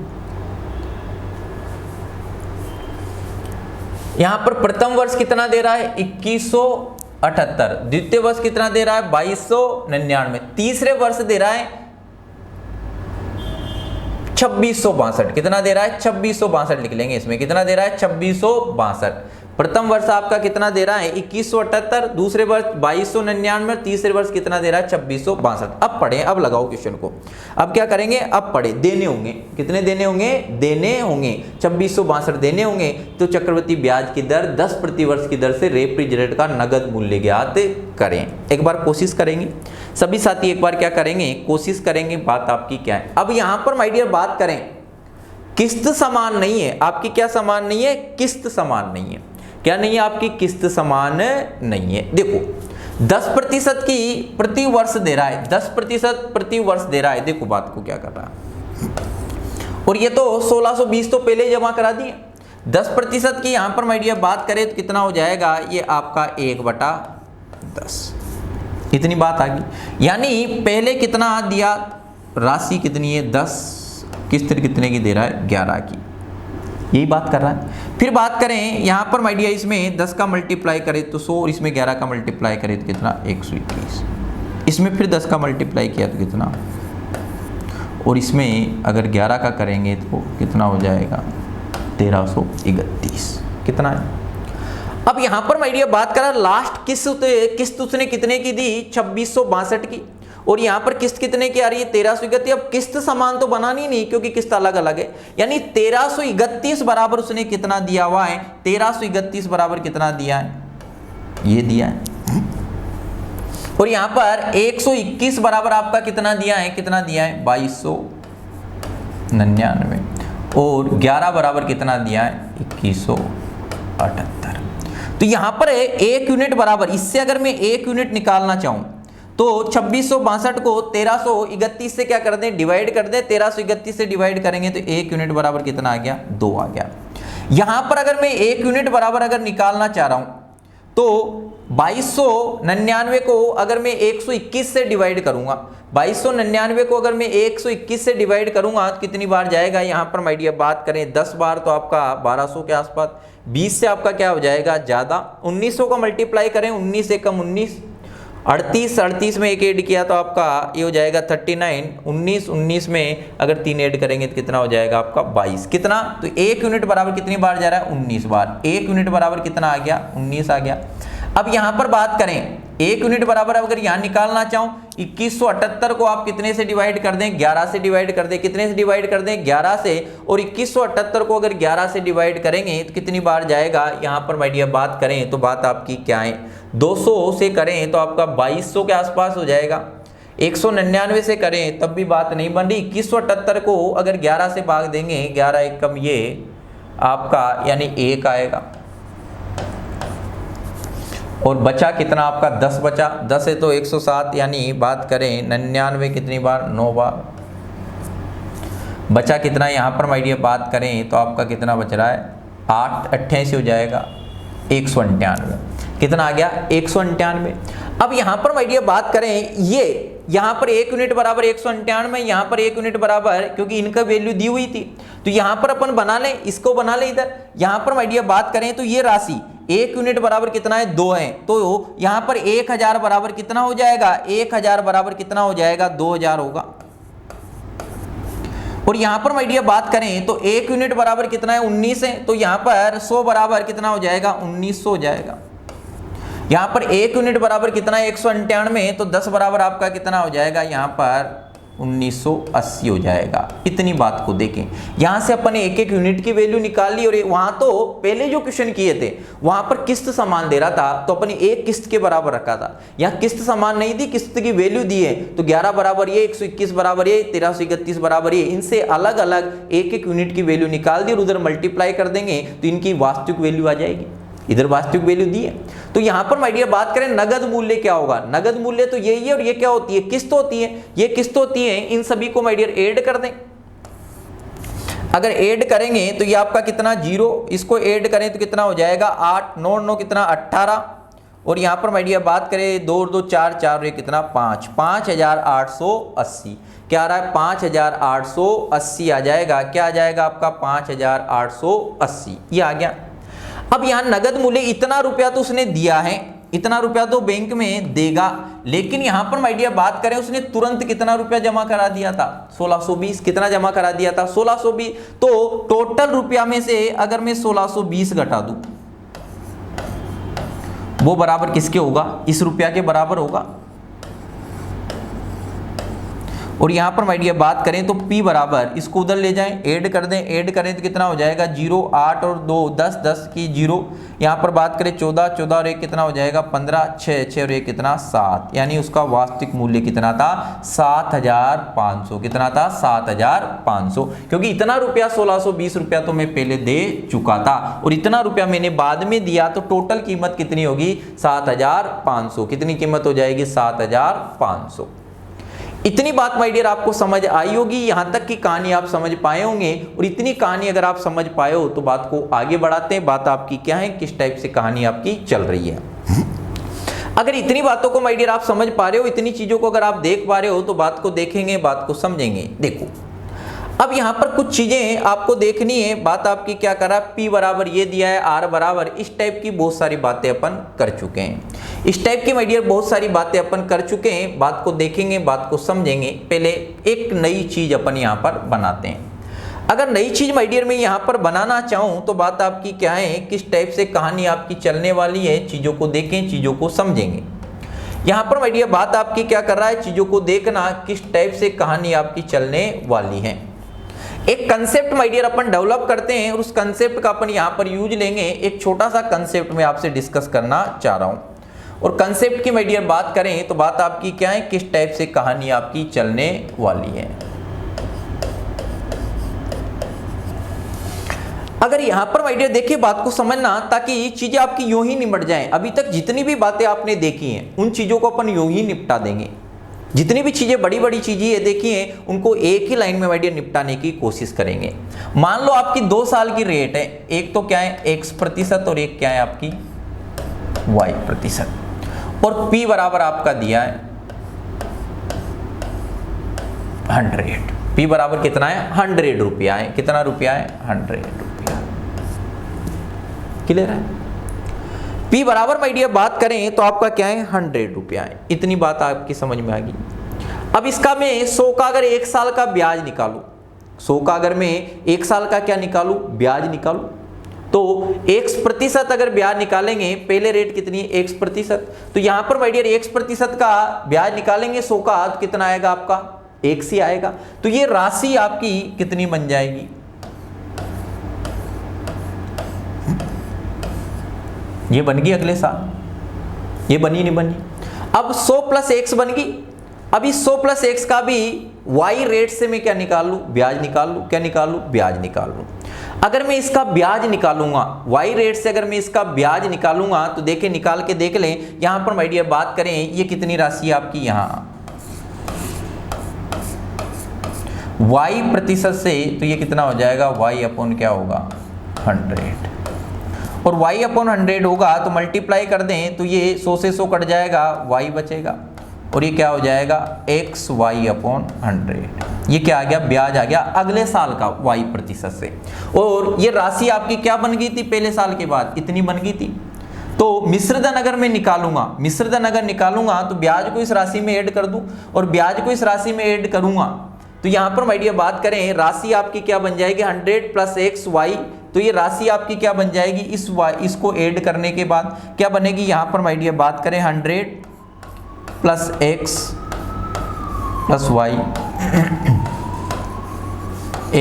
यहाँ पर प्रथम वर्ष कितना दे रहा है 2178, द्वितीय वर्ष कितना दे रहा है 2299, तीसरे वर्ष दे रहा है 2662, कितना दे रहा है 2662 लिख लेंगे इसमें, कितना दे रहा है 2662। प्रथम वर्ष आपका कितना दे रहा है 2178, दूसरे वर्ष 2299, तीसरे वर्ष कितना दे रहा है 2662। अब पढ़े, अब लगाओ क्वेश्चन को। अब क्या करेंगे, अब पढ़े, देने होंगे, कितने देने होंगे, देने होंगे 2662 देने होंगे। तो चक्रवृद्धि ब्याज की दर 10 प्रति वर्ष की दर से रेफ्रिजरेटर का नगद मूल्य ज्ञात करें। एक बार कोशिश करेंगे सभी साथी, एक बार क्या करेंगे, कोशिश करेंगे, बात आपकी क्या है। अब यहां पर माय डियर बात करें, किस्त समान नहीं है आपकी, क्या समान नहीं है, किस्त समान नहीं है, क्या नहीं है आपकी, किस्त समान नहीं है। देखो 10% की प्रति वर्ष दे रहा है, 10% प्रति वर्ष दे रहा है। देखो बात को क्या कर रहा है, और ये तो 1620 तो पहले जमा करा दिए। 10% की यहां पर माय डियर बात करें तो कितना हो जाएगा, ये आपका 1/10, इतनी बात आ गई। यानी पहले कितना दिया, राशि कितनी है 10, किस्त कितने की दे रहा है 11 की, यही बात कर रहा है। फिर बात करें यहाँ पर माय डियर, इसमें 10 का मल्टीप्लाई करें तो 100, और इसमें 11 का मल्टीप्लाई करें तो कितना 121, इसमें फिर 10 का मल्टीप्लाई किया तो कितना, और इसमें अगर 11 का करेंगे तो कितना हो जाएगा 1331, कितना है। अब यहाँ पर माय डियर बात करा, लास्ट किस्त उसने कितने की दी 2662 की, और यहाँ पर किस्त कितने की आ रही है 1331। अब किस्त समान तो बनानी नहीं क्योंकि किस्त अलग अलग है, यानी 1331 बराबर उसने कितना दिया हुआ है, 1331 बराबर कितना दिया है, ये दिया है। और यहाँ पर 121 बराबर आपका कितना दिया है, कितना दिया है 2299, और 11 बराबर कितना दिया है 2178। तो यहाँ पर 1 यूनिट बराबर, इससे अगर मैं 1 यूनिट निकालना चाहूं तो 2662 को 1331 से क्या कर दें, डिवाइड कर दें। 1331 से डिवाइड करेंगे तो 1 यूनिट बराबर कितना आ गया, 2 आ गया। यहां पर अगर मैं 1 यूनिट बराबर अगर निकालना चाह रहा हूं तो 2299 को अगर मैं 121 से डिवाइड करूंगा, 2299 को अगर मैं 121 से डिवाइड करूंगा तो कितनी बार जाएगा, यहां पर माय डियर बात करें 10 बार तो आपका 1200 के आसपास, 20 से आपका क्या हो जाएगा ज्यादा, 1900 का मल्टीप्लाई करें, 19 से कम 19, 38 में एक ऐड किया तो आपका ये हो जाएगा 39, 19 में अगर 3 ऐड करेंगे तो कितना हो जाएगा आपका 22, कितना, तो 1 यूनिट बराबर कितनी बार जा रहा है 19 बार, 1 यूनिट बराबर कितना आ गया 19 आ गया। अब यहां पर बात करें 1 यूनिट बराबर अगर यहां निकालना चाहूं 2178 को आप कितने से डिवाइड कर दें, 11 से डिवाइड कर दें, कितने से डिवाइड कर दें 11 से, और 2178 को अगर 11 से डिवाइड करेंगे तो कितनी बार जाएगा, यहां पर माय डियर बात करें तो बात आपकी क्या है, 200 से करें तो आपका 2200 के आसपास हो जाएगा, 199 से करें तब भी बात नहीं बन रही। 2178 को अगर 11 से भाग देंगे, 11 एक कम ये आपका यानी 1 आएगा, और बचा कितना आपका 10 बचा, 10 है तो 107, यानी बात करें 99 कितनी बार 9 बार, बचा कितना यहाँ पर माय डियर बात करें तो आपका कितना बच रहा है 8, 88 हो जाएगा 198, कितना आ गया 198। अब यहाँ पर माय डियर बात करें, ये यहाँ पर 1 यूनिट बराबर 198, यहाँ पर 1 यूनिट बराबर, क्योंकि इनका वैल्यू दी हुई थी तो यहाँ पर अपन बना लें, इसको बना लें इधर। यहाँ पर माय डियर बात करें तो ये राशि 1 यूनिट बराबर कितना है 2 है, तो यहाँ पर 1000 बराबर कितना हो जाएगा, 1000 बराबर कितना हो जाएगा 2000 होगा। और यहाँ पर माय डियर बात करें तो 1 यूनिट बराबर कितना है 19 है, तो यहाँ पर 100 बराबर कितना हो जाएगा 1900 हो जाएगा। यहाँ पर 1 यूनिट बराबर कितना है 198, तो 10 बराबर आपका कितना हो जाएगा यहाँ पर 1980 हो जाएगा। इतनी बात को देखें, यहाँ से अपन एक एक यूनिट की वैल्यू निकाल ली, और वहां तो पहले जो क्वेश्चन किए थे वहां पर किस्त समान दे रहा था तो अपन एक किस्त के बराबर रखा था, यहाँ किस्त समान नहीं थी, किस्त की वैल्यू दी है तो 11 बराबर ये, 121 बराबर ये, 1331 बराबर ये, इनसे अलग अलग एक एक यूनिट की वैल्यू निकाल दी और उधर मल्टीप्लाई कर देंगे तो इनकी वास्तविक वैल्यू आ जाएगी। इधर वास्तविक वैल्यू दी है। तो यहां पर माय डियर बात करें नगद मूल्य क्या होगा, नगद मूल्य तो यही है, और ये क्या होती है किस्त होती है, ये किस्त होती है। इन सभी को माय डियर ऐड कर दें। अगर ऐड करेंगे तो ये आपका कितना 0, इसको ऐड करें तो कितना हो जाएगा 8, 9 9 कितना 18, और यहाँ पर माइडिया बात करें 2 2 4 4 ये कितना 5, 5880 क्या आ रहा है 5880 आ जाएगा। क्या आ जाएगा आपका 5880 ये आ गया। अब यहाँ नगद मूल्य इतना रुपया तो उसने दिया है, इतना रुपया तो बैंक में देगा, लेकिन यहां पर माइडिया बात करें उसने तुरंत कितना रुपया जमा करा दिया था 1620, कितना जमा करा दिया था 1620। तो टोटल रुपया में से अगर मैं 1620 घटा दूं वो बराबर किसके होगा, इस रुपया के बराबर होगा। और यहां पर माइडिया बात करें तो P बराबर, इसको उधर ले जाएं, ऐड कर दें, ऐड करें तो कितना हो जाएगा 0, 8 और 2 10, 10 की 0, यहाँ पर बात करें 14, 14 और 1 कितना हो जाएगा 15, 6, 6 और 1 कितना 7, यानी उसका वास्तविक मूल्य कितना था 7500, कितना था 7500, क्योंकि इतना रुपया 1620 रुपया तो मैं पहले दे चुका था और इतना रुपया मैंने बाद में दिया, तो टोटल कीमत कितनी होगी 7500, कितनी कीमत हो जाएगी 7500। इतनी बात माय डियर आपको समझ आई होगी, यहां तक की कहानी आप समझ पाए होंगे, और इतनी कहानी अगर आप समझ पाए हो तो बात को आगे बढ़ाते हैं। बात आपकी क्या है, किस टाइप से कहानी आपकी चल रही है। अगर इतनी बातों को माय डियर आप समझ पा रहे हो, इतनी चीजों को अगर आप देख पा रहे हो तो बात को देखेंगे, बात को समझेंगे। देखो अब यहां पर कुछ चीजें आपको देखनी है। बात आपकी क्या करा, P बराबर ये दिया है, R बराबर, इस टाइप की बहुत सारी बातें अपन कर चुके हैं। इस टाइप की माय डियर बहुत सारी बातें अपन कर चुके हैं। बात को देखेंगे, बात को समझेंगे। पहले एक नई चीज अपन यहाँ पर बनाते हैं। अगर नई चीज माय डियर मैं यहाँ पर बनाना चाहूँ तो बात आपकी क्या है, किस टाइप से कहानी आपकी चलने वाली है, चीजों को देखें, चीजों को समझेंगे। यहाँ पर माय डियर बात आपकी क्या कर रहा है, चीजों को देखना, किस टाइप से कहानी आपकी चलने वाली है। एक कंसेप्ट माय डियर अपन डेवलप करते हैं और उस कंसेप्ट का अपन यहाँ पर यूज लेंगे। एक छोटा सा कंसेप्ट मैं आपसे डिस्कस करना चाह रहा हूँ, और कंसेप्ट की माय डियर बात करें तो बात आपकी क्या है, किस टाइप से कहानी आपकी चलने वाली है। अगर यहाँ पर माय डियर देखिए बात को समझना, ताकि चीजें आपकी यूं ही निपट जाएं। अभी तक जितनी भी बातें आपने देखी हैं उन चीजों को अपन यूं ही निपटा देंगे। जितनी भी चीजें बड़ी बड़ी चीजें देखी हैं उनको एक ही लाइन में माय डियर निपटाने की कोशिश करेंगे। मान लो आपकी 2 साल की रेट है, एक तो क्या है x% और एक क्या है आपकी y%, और P बराबर आपका दिया है 100। P बराबर कितना है 100 रुपया है। कितना रुपया है 100 रुपया। क्लियर है। P बराबर माय डियर बात करें तो आपका क्या है 100 रुपया है। इतनी बात आपकी समझ में आ गई। अब इसका मैं 100 का अगर 1 साल का ब्याज निकालूं, 100 का अगर मैं 1 साल का क्या निकालूं, ब्याज निकालूं, तो x% अगर ब्याज निकालेंगे, पहले रेट कितनी है x%, तो यहां पर माय डियर x% का ब्याज निकालेंगे 100 का, तो कितना आएगा आपका 1 ही आएगा। तो ये राशि आपकी कितनी बन जाएगी, ये बन गई अगले साल, ये बनी नहीं बनी। अब 100 + x बन गई। अब इस 100 + x का भी y रेट से मैं क्या निकाल लूं, ब्याज निकाल लूं। क्या निकाल लूं, ब्याज निकाल लूं। अगर मैं इसका ब्याज निकालूंगा y रेट से, अगर मैं इसका ब्याज निकालूंगा तो देखें, निकाल के देख लें। यहां पर माय डियर बात करें ये कितनी राशि आपकी, यहां y% से, तो ये कितना हो जाएगा y/ क्या होगा 100, और y/100 होगा तो मल्टीप्लाई कर दें तो ये 100 से 100 कट जाएगा, y बचेगा, और ये क्या हो जाएगा xy/100। ये क्या आ गया, ब्याज आ गया अगले साल का y% से। और ये राशि आपकी क्या बन गई थी, पहले साल के बाद इतनी बन गई थी। तो मिश्र धन अगर मैं निकालूंगा, मिश्र धन अगर निकालूंगा तो ब्याज को इस राशि में ऐड कर दूं, और ब्याज को इस राशि में ऐड करूंगा तो यहां पर माय डियर बात करें राशि आपकी क्या बन जाएगी 100 + xy। तो ये राशि आपकी क्या बन जाएगी, इस y इसको ऐड करने के बाद क्या बनेगी, यहां पर माय डियर बात करें 100 + x + y,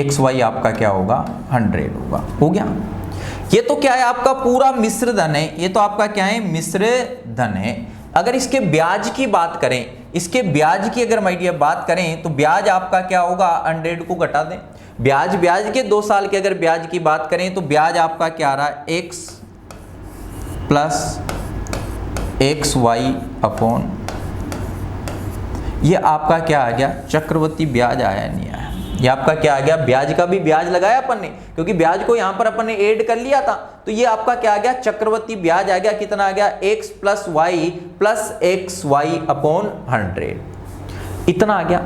xy आपका क्या होगा 100 होगा। हो गया। ये तो क्या है आपका पूरा मिश्र धन है, ये तो आपका क्या है मिश्र धन है। अगर इसके ब्याज की बात करें, इसके ब्याज की अगर माय डियर बात करें तो ब्याज आपका क्या होगा 100 को घटा दें। ब्याज के 2 साल के अगर ब्याज की बात करें तो ब्याज आपका क्या आ रहा है x + xy/, ये आपका क्या आ गया चक्रवृद्धि ब्याज आया नहीं आया, ये आपका क्या आ गया, ब्याज का भी ब्याज लगाया अपन ने, क्योंकि ब्याज को यहां पर अपन ने ऐड कर लिया था, तो ये आपका क्या आ गया, चक्रवर्ती ब्याज आ गया, कितना आ गया, x plus y plus x y upon 100, इतना आ गया।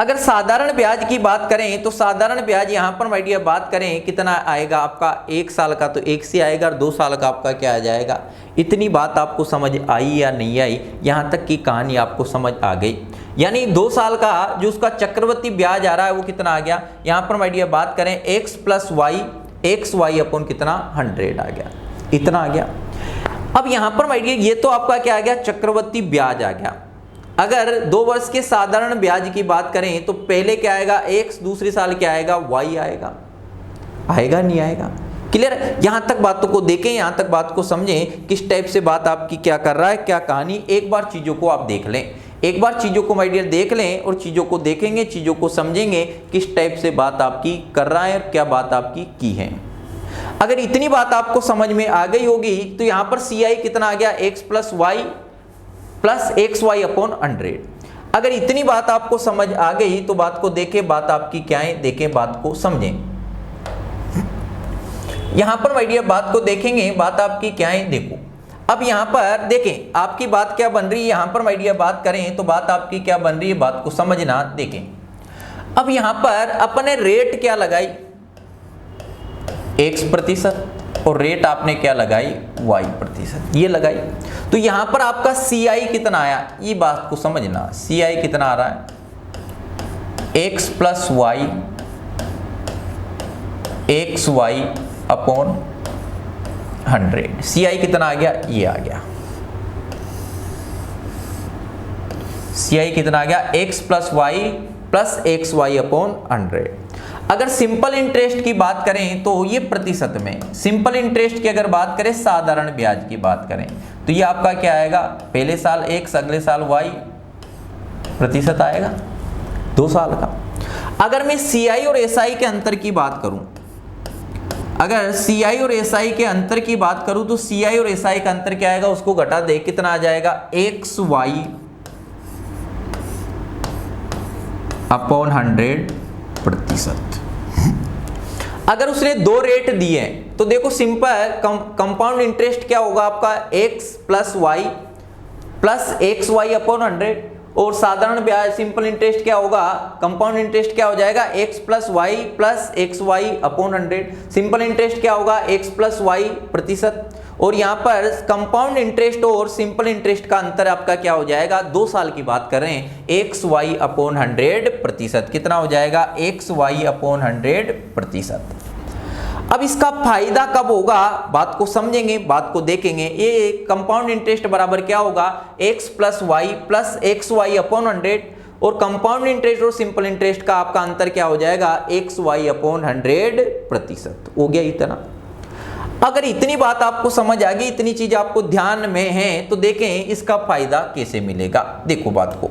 अगर साधारण ब्याज की बात करें तो साधारण ब्याज यहां पर माय डियर बात करें कितना आएगा आपका, 1 साल का तो 1 से आएगा और 2 साल का आपका क्या आ जाएगा। इतनी बात आपको समझ आई या नहीं आई, यहां तक की कहानी आपको समझ आ गई। यानी 2 साल का जो उसका चक्रवर्ती ब्याज आ रहा है वो कितना आ गया, यहां पर माय डियर बात करें x plus y x y upon कितना 100 आ गया, इतना आ गया। अब यहां पर माय डियर ये तो आपका क्या आ गया, चक्रवर्ती ब्याज आ गया। अगर 2 वर्ष के साधारण ब्याज की बात करें तो पहले क्या आएगा x, दूसरे साल क्या आएगा y आएगा, आएगा नहीं आएगा, क्लियर। यहां तक बातों को देखें, यहां तक बात को समझें, किस टाइप से बात आपकी क्या कर रहा है, क्या कहानी। एक बार चीजों को आप देख लें, एक बार चीजों को माय डियर देख लें और चीजों को देखेंगे, चीजों को समझेंगे किस टाइप से बात आपकी कर रहा है और क्या बात आपकी की है। अगर इतनी बात आपको समझ में आ गई होगी तो यहां पर CI कितना आ गया, x plus y plus x y upon 100। अगर इतनी बात आपको समझ आ गई तो बात को देखें, बात आपकी क्या है, देखें बात को समझें। यहां पर माय डियर बात को देखेंगे, बात आपकी क्या है, देखो। अब यहां पर देखें आपकी बात क्या बन रही है, यहां पर माय डियर बात करें तो बात आपकी क्या बन रही है, बात को समझना, देखें। अब यहां पर अपने रेट क्या लगाई, x% और रेट आपने क्या लगाई, y%, ये लगाई। तो यहां पर आपका CI कितना आया, ये बात को समझना, CI कितना आ रहा है, x plus y x y upon 100, CI कितना आ गया, ये आ गया, CI कितना आ गया, x plus y plus x y upon 100। अगर सिंपल इंटरेस्ट की बात करें तो ये प्रतिशत में, सिंपल इंटरेस्ट की अगर बात करें, साधारण ब्याज की बात करें तो ये आपका क्या आएगा, पहले साल x, अगले साल y% आएगा 2 साल का। अगर मैं CI और SI के अंतर की बात करूं, अगर CI और SI के अंतर की बात करूं तो CI और SI का अंतर क्या आएगा, उसको घटा दे, कितना आ जाएगा, XY अपॉन 100%। अगर उसने 2 रेट दिए तो देखो सिंपल कंपाउंड इंटरेस्ट क्या होगा आपका, x plus y plus x y upon 100, और साधारण ब्याज सिंपल इंटरेस्ट क्या होगा, कंपाउंड इंटरेस्ट क्या हो जाएगा, x plus y plus x y upon 100। Simple interest क्या होगा, x प्लस वाई %, और यहाँ पर कंपाउंड इंटरेस्ट और सिंपल इंटरेस्ट का अंतर आपका क्या हो जाएगा, 2 साल की बात कर रहे हैं, एक्स वाई अपॉन 100%, कितना हो जाएगा, एक्स वाई अपॉन 100%। अब इसका फायदा कब होगा, बात को समझेंगे, बात को देखेंगे। ये कंपाउंड इंटरेस्ट बराबर क्या होगा, x plus y plus x y upon 100, और कंपाउंड इंटरेस्ट और सिंपल इंटरेस्ट का आपका अंतर क्या हो जाएगा, एक्स वाई अपॉन 100% हो गया इतना। अगर इतनी बात आपको समझ आ गई, इतनी चीज आपको ध्यान में है तो देखें इसका फायदा कैसे मिलेगा। देखो बात को,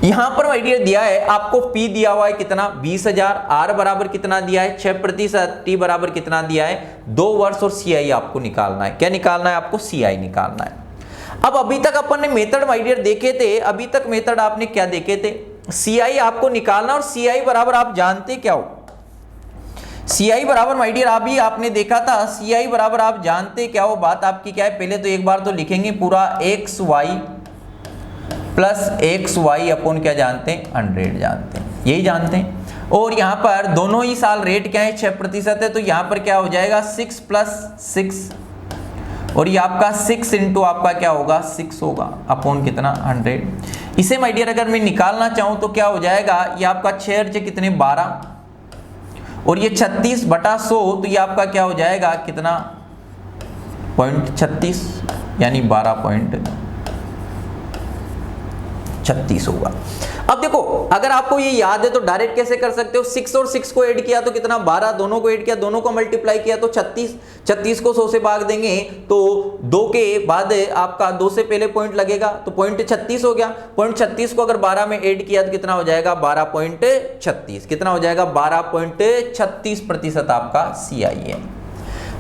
यहां पर माय डियर दिया है आपको P दिया हुआ है कितना, 20,000, R बराबर कितना दिया है 6%, T बराबर कितना दिया है 2 वर्ष, और CI आपको निकालना है, क्या निकालना है आपको, CI निकालना है। अब अभी तक अपन ने मेथड माय डियर देखे थे, अभी तक मेथड आपने क्या देखे थे, CI आपको निकालना, और CI बराबर आप जानते क्या हो, CI बराबर माय डियर अभी आपने देखा था, CI बराबर आप जानते क्या हो, बात आपकी क्या है, पहले तो एक बार तो लिखेंगे पूरा x y plus x y upon क्या जानते हैं, 100 जानते हैं, यही जानते हैं। और यहाँ पर दोनों ही साल रेट क्या है, 6% है, तो यहाँ पर क्या हो जाएगा 6 प्लस 6, और ये आपका 6 इंटू आपका क्या होगा 6 होगा अपॉन कितना 100। इसे माय डियर अगर मैं निकालना चाहूँ तो क्या हो जाएगा, ये आपका 6 कितने 12, और ये 36/100, तो ये आपका क्या हो जाएगा कितना 0.36 यानी 12.36 होगा। अब देखो अगर आपको ये याद है तो डायरेक्ट कैसे कर सकते हो, 6 और 6 को ऐड किया तो कितना 12, दोनों को ऐड किया, दोनों को मल्टीप्लाई किया तो 36, 36 को 100 से भाग देंगे तो 2 के बाद आपका 2 से पहले पॉइंट लगेगा तो 0.36 हो गया। 0.36 को अगर 12 में ऐड किया तो कितना हो जाएगा 12.36, कितना हो जाएगा 12.36% आपका CI है,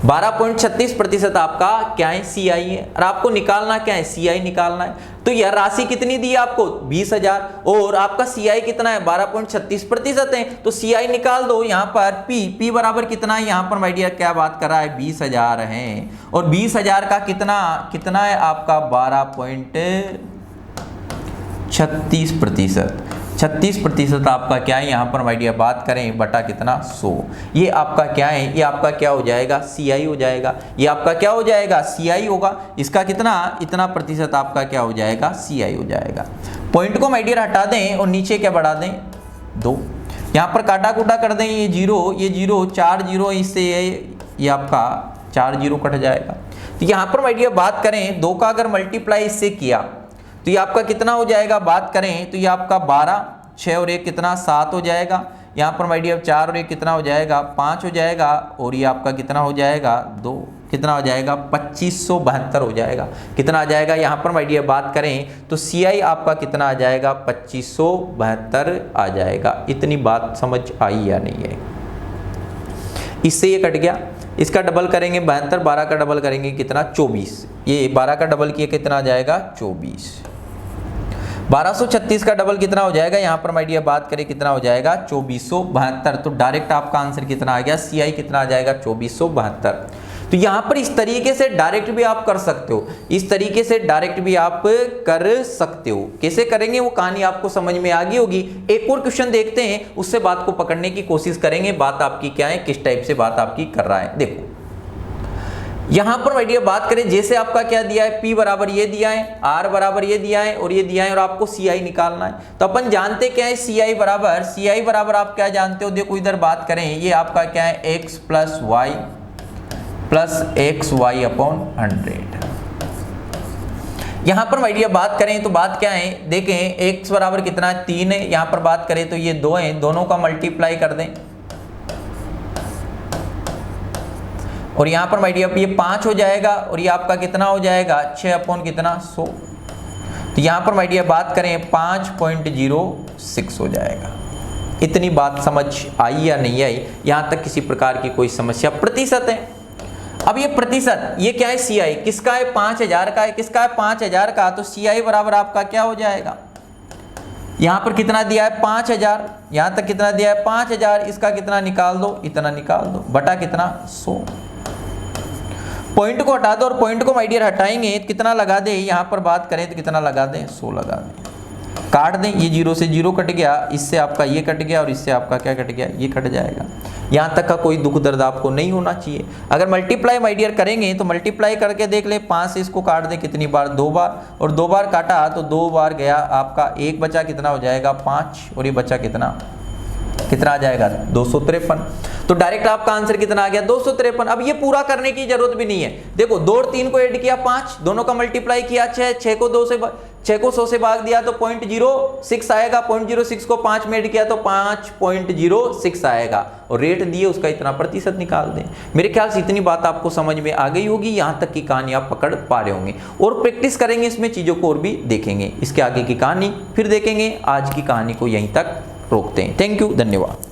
12.36% आपका क्या है CI है। और आपको निकालना क्या है, CI निकालना है। तो यह राशि कितनी दी है आपको 20,000 और आपका CI कितना है 12.36% है। तो CI निकाल दो यहाँ पर P बराबर कितना है यहाँ पर माय डियर क्या बात कर रहा है 20,000 है और 20,000 का कितना है आपका 12.36%। 36% आपका क्या है यहाँ पर माय डियर बात करें बटा कितना 100। ये आपका क्या है, ये आपका क्या हो जाएगा CI हो जाएगा। ये आपका क्या हो जाएगा CI होगा। इसका कितना इतना प्रतिशत आपका क्या हो जाएगा CI हो जाएगा। पॉइंट को माय डियर हटा दें और नीचे क्या बढ़ा दें 2। यहाँ पर काटा कूटा कर दें ये जीरो 4 जीरो इससे ये आपका 4 जीरो कट जाएगा। तो यहाँ पर माय डियर बात करें 2 का अगर मल्टीप्लाई इससे किया तो ये आपका कितना हो जाएगा बात करें तो ये आपका 12 6 और 1 कितना 7 हो जाएगा। यहाँ पर माय डियर 4 और 1 कितना हो जाएगा 5 हो जाएगा और ये आपका कितना हो जाएगा 2 कितना हो जाएगा 2572 हो जाएगा। कितना आ जाएगा यहाँ पर माय डियर बात करें तो CI आपका कितना आ जाएगा 2572 आ जाएगा। इतनी बात समझ आई या नहीं है। इससे ये कट गया, इसका डबल करेंगे 72, 12 का डबल करेंगे कितना 24। ये 12 का डबल किया कितना आ जाएगा 24। 1236 का डबल कितना हो जाएगा यहाँ पर माय डियर बात करें कितना हो जाएगा 2472। तो डायरेक्ट आपका आंसर कितना आ गया CI कितना आ जाएगा 2472। तो यहाँ पर इस तरीके से डायरेक्ट भी आप कर सकते हो, इस तरीके से डायरेक्ट भी आप कर सकते हो। कैसे करेंगे वो कहानी आपको समझ में आ गई होगी। एक और क्वेश्चन देखते हैं, उससे बात को पकड़ने की कोशिश करेंगे। बात आपकी क्या है, किस टाइप से बात आपकी कर रहा है। देखो यहां पर माय डियर बात करें जैसे आपका क्या दिया है P बराबर ये दिया है, R बराबर ये दिया है और ये दिया है और आपको CI निकालना है। तो अपन जानते क्या है CI बराबर आप क्या जानते हो, देखो इधर बात करें ये आपका क्या है x प्लस y अपॉन 100। यहां पर माय डियर बात करें तो बात क्या है, देखें x बराबर कितना है 3 है, यहां पर बात करें तो ये 2 है, दोनों का मल्टीप्लाई कर दें और यहाँ पर माय डियर ये 5 हो जाएगा और ये आपका कितना हो जाएगा 6 अपॉन कितना 100। तो यहाँ पर माय डियर बात करें 5.06 हो जाएगा। इतनी बात समझ आई या नहीं आई, यहाँ तक किसी प्रकार की कोई समस्या। प्रतिशत है, अब ये प्रतिशत ये क्या है CI किसका है 5000 का है, किसका है 5000 का। तो CI बराबर आपका क्या हो जाएगा, यहाँ पर कितना दिया है 5000, यहाँ तक कितना दिया है 5000, इसका कितना निकाल दो इतना निकाल दो बटा कितना 100। पॉइंट को हटा दो और पॉइंट को माय डियर हटाएंगे तो कितना लगा दे, यहाँ पर बात करें तो कितना लगा दें 100 लगा दें। काट दें, ये 0 से 0 कट गया, इससे आपका ये कट गया और इससे आपका क्या कट गया ये कट जाएगा। यहाँ तक का कोई दुख दर्द आपको नहीं होना चाहिए। अगर मल्टीप्लाई माय डियर करेंगे तो मल्टीप्लाई करके देख ले, 5 से इसको काट दें कितनी बार 2 बार और 2 बार काटा तो 2 बार गया आपका, एक बचा कितना हो जाएगा 5 और ये बचा कितना आ जाएगा 253। तो डायरेक्ट आपका आंसर कितना आ गया 253। अब ये पूरा करने की जरूरत भी नहीं है। देखो 2 और 3 को ऐड किया 5, दोनों का मल्टीप्लाई किया 6 को 100 से भाग दिया तो 0.06 आएगा, 0.06 को 5 में ऐड किया तो 5.06 आएगा और रेट दिए उसका इतना प्रतिशत निकाल दें। मेरे ख्याल से इतनी बात आपको समझ में आ गई होगी, यहाँ तक की कहानी आप पकड़ पा रहे होंगे और प्रैक्टिस करेंगे इसमें चीज़ों को और भी देखेंगे। इसके आगे की कहानी फिर देखेंगे, आज की कहानी को यहीं तक रोकते हैं। थैंक यू, धन्यवाद।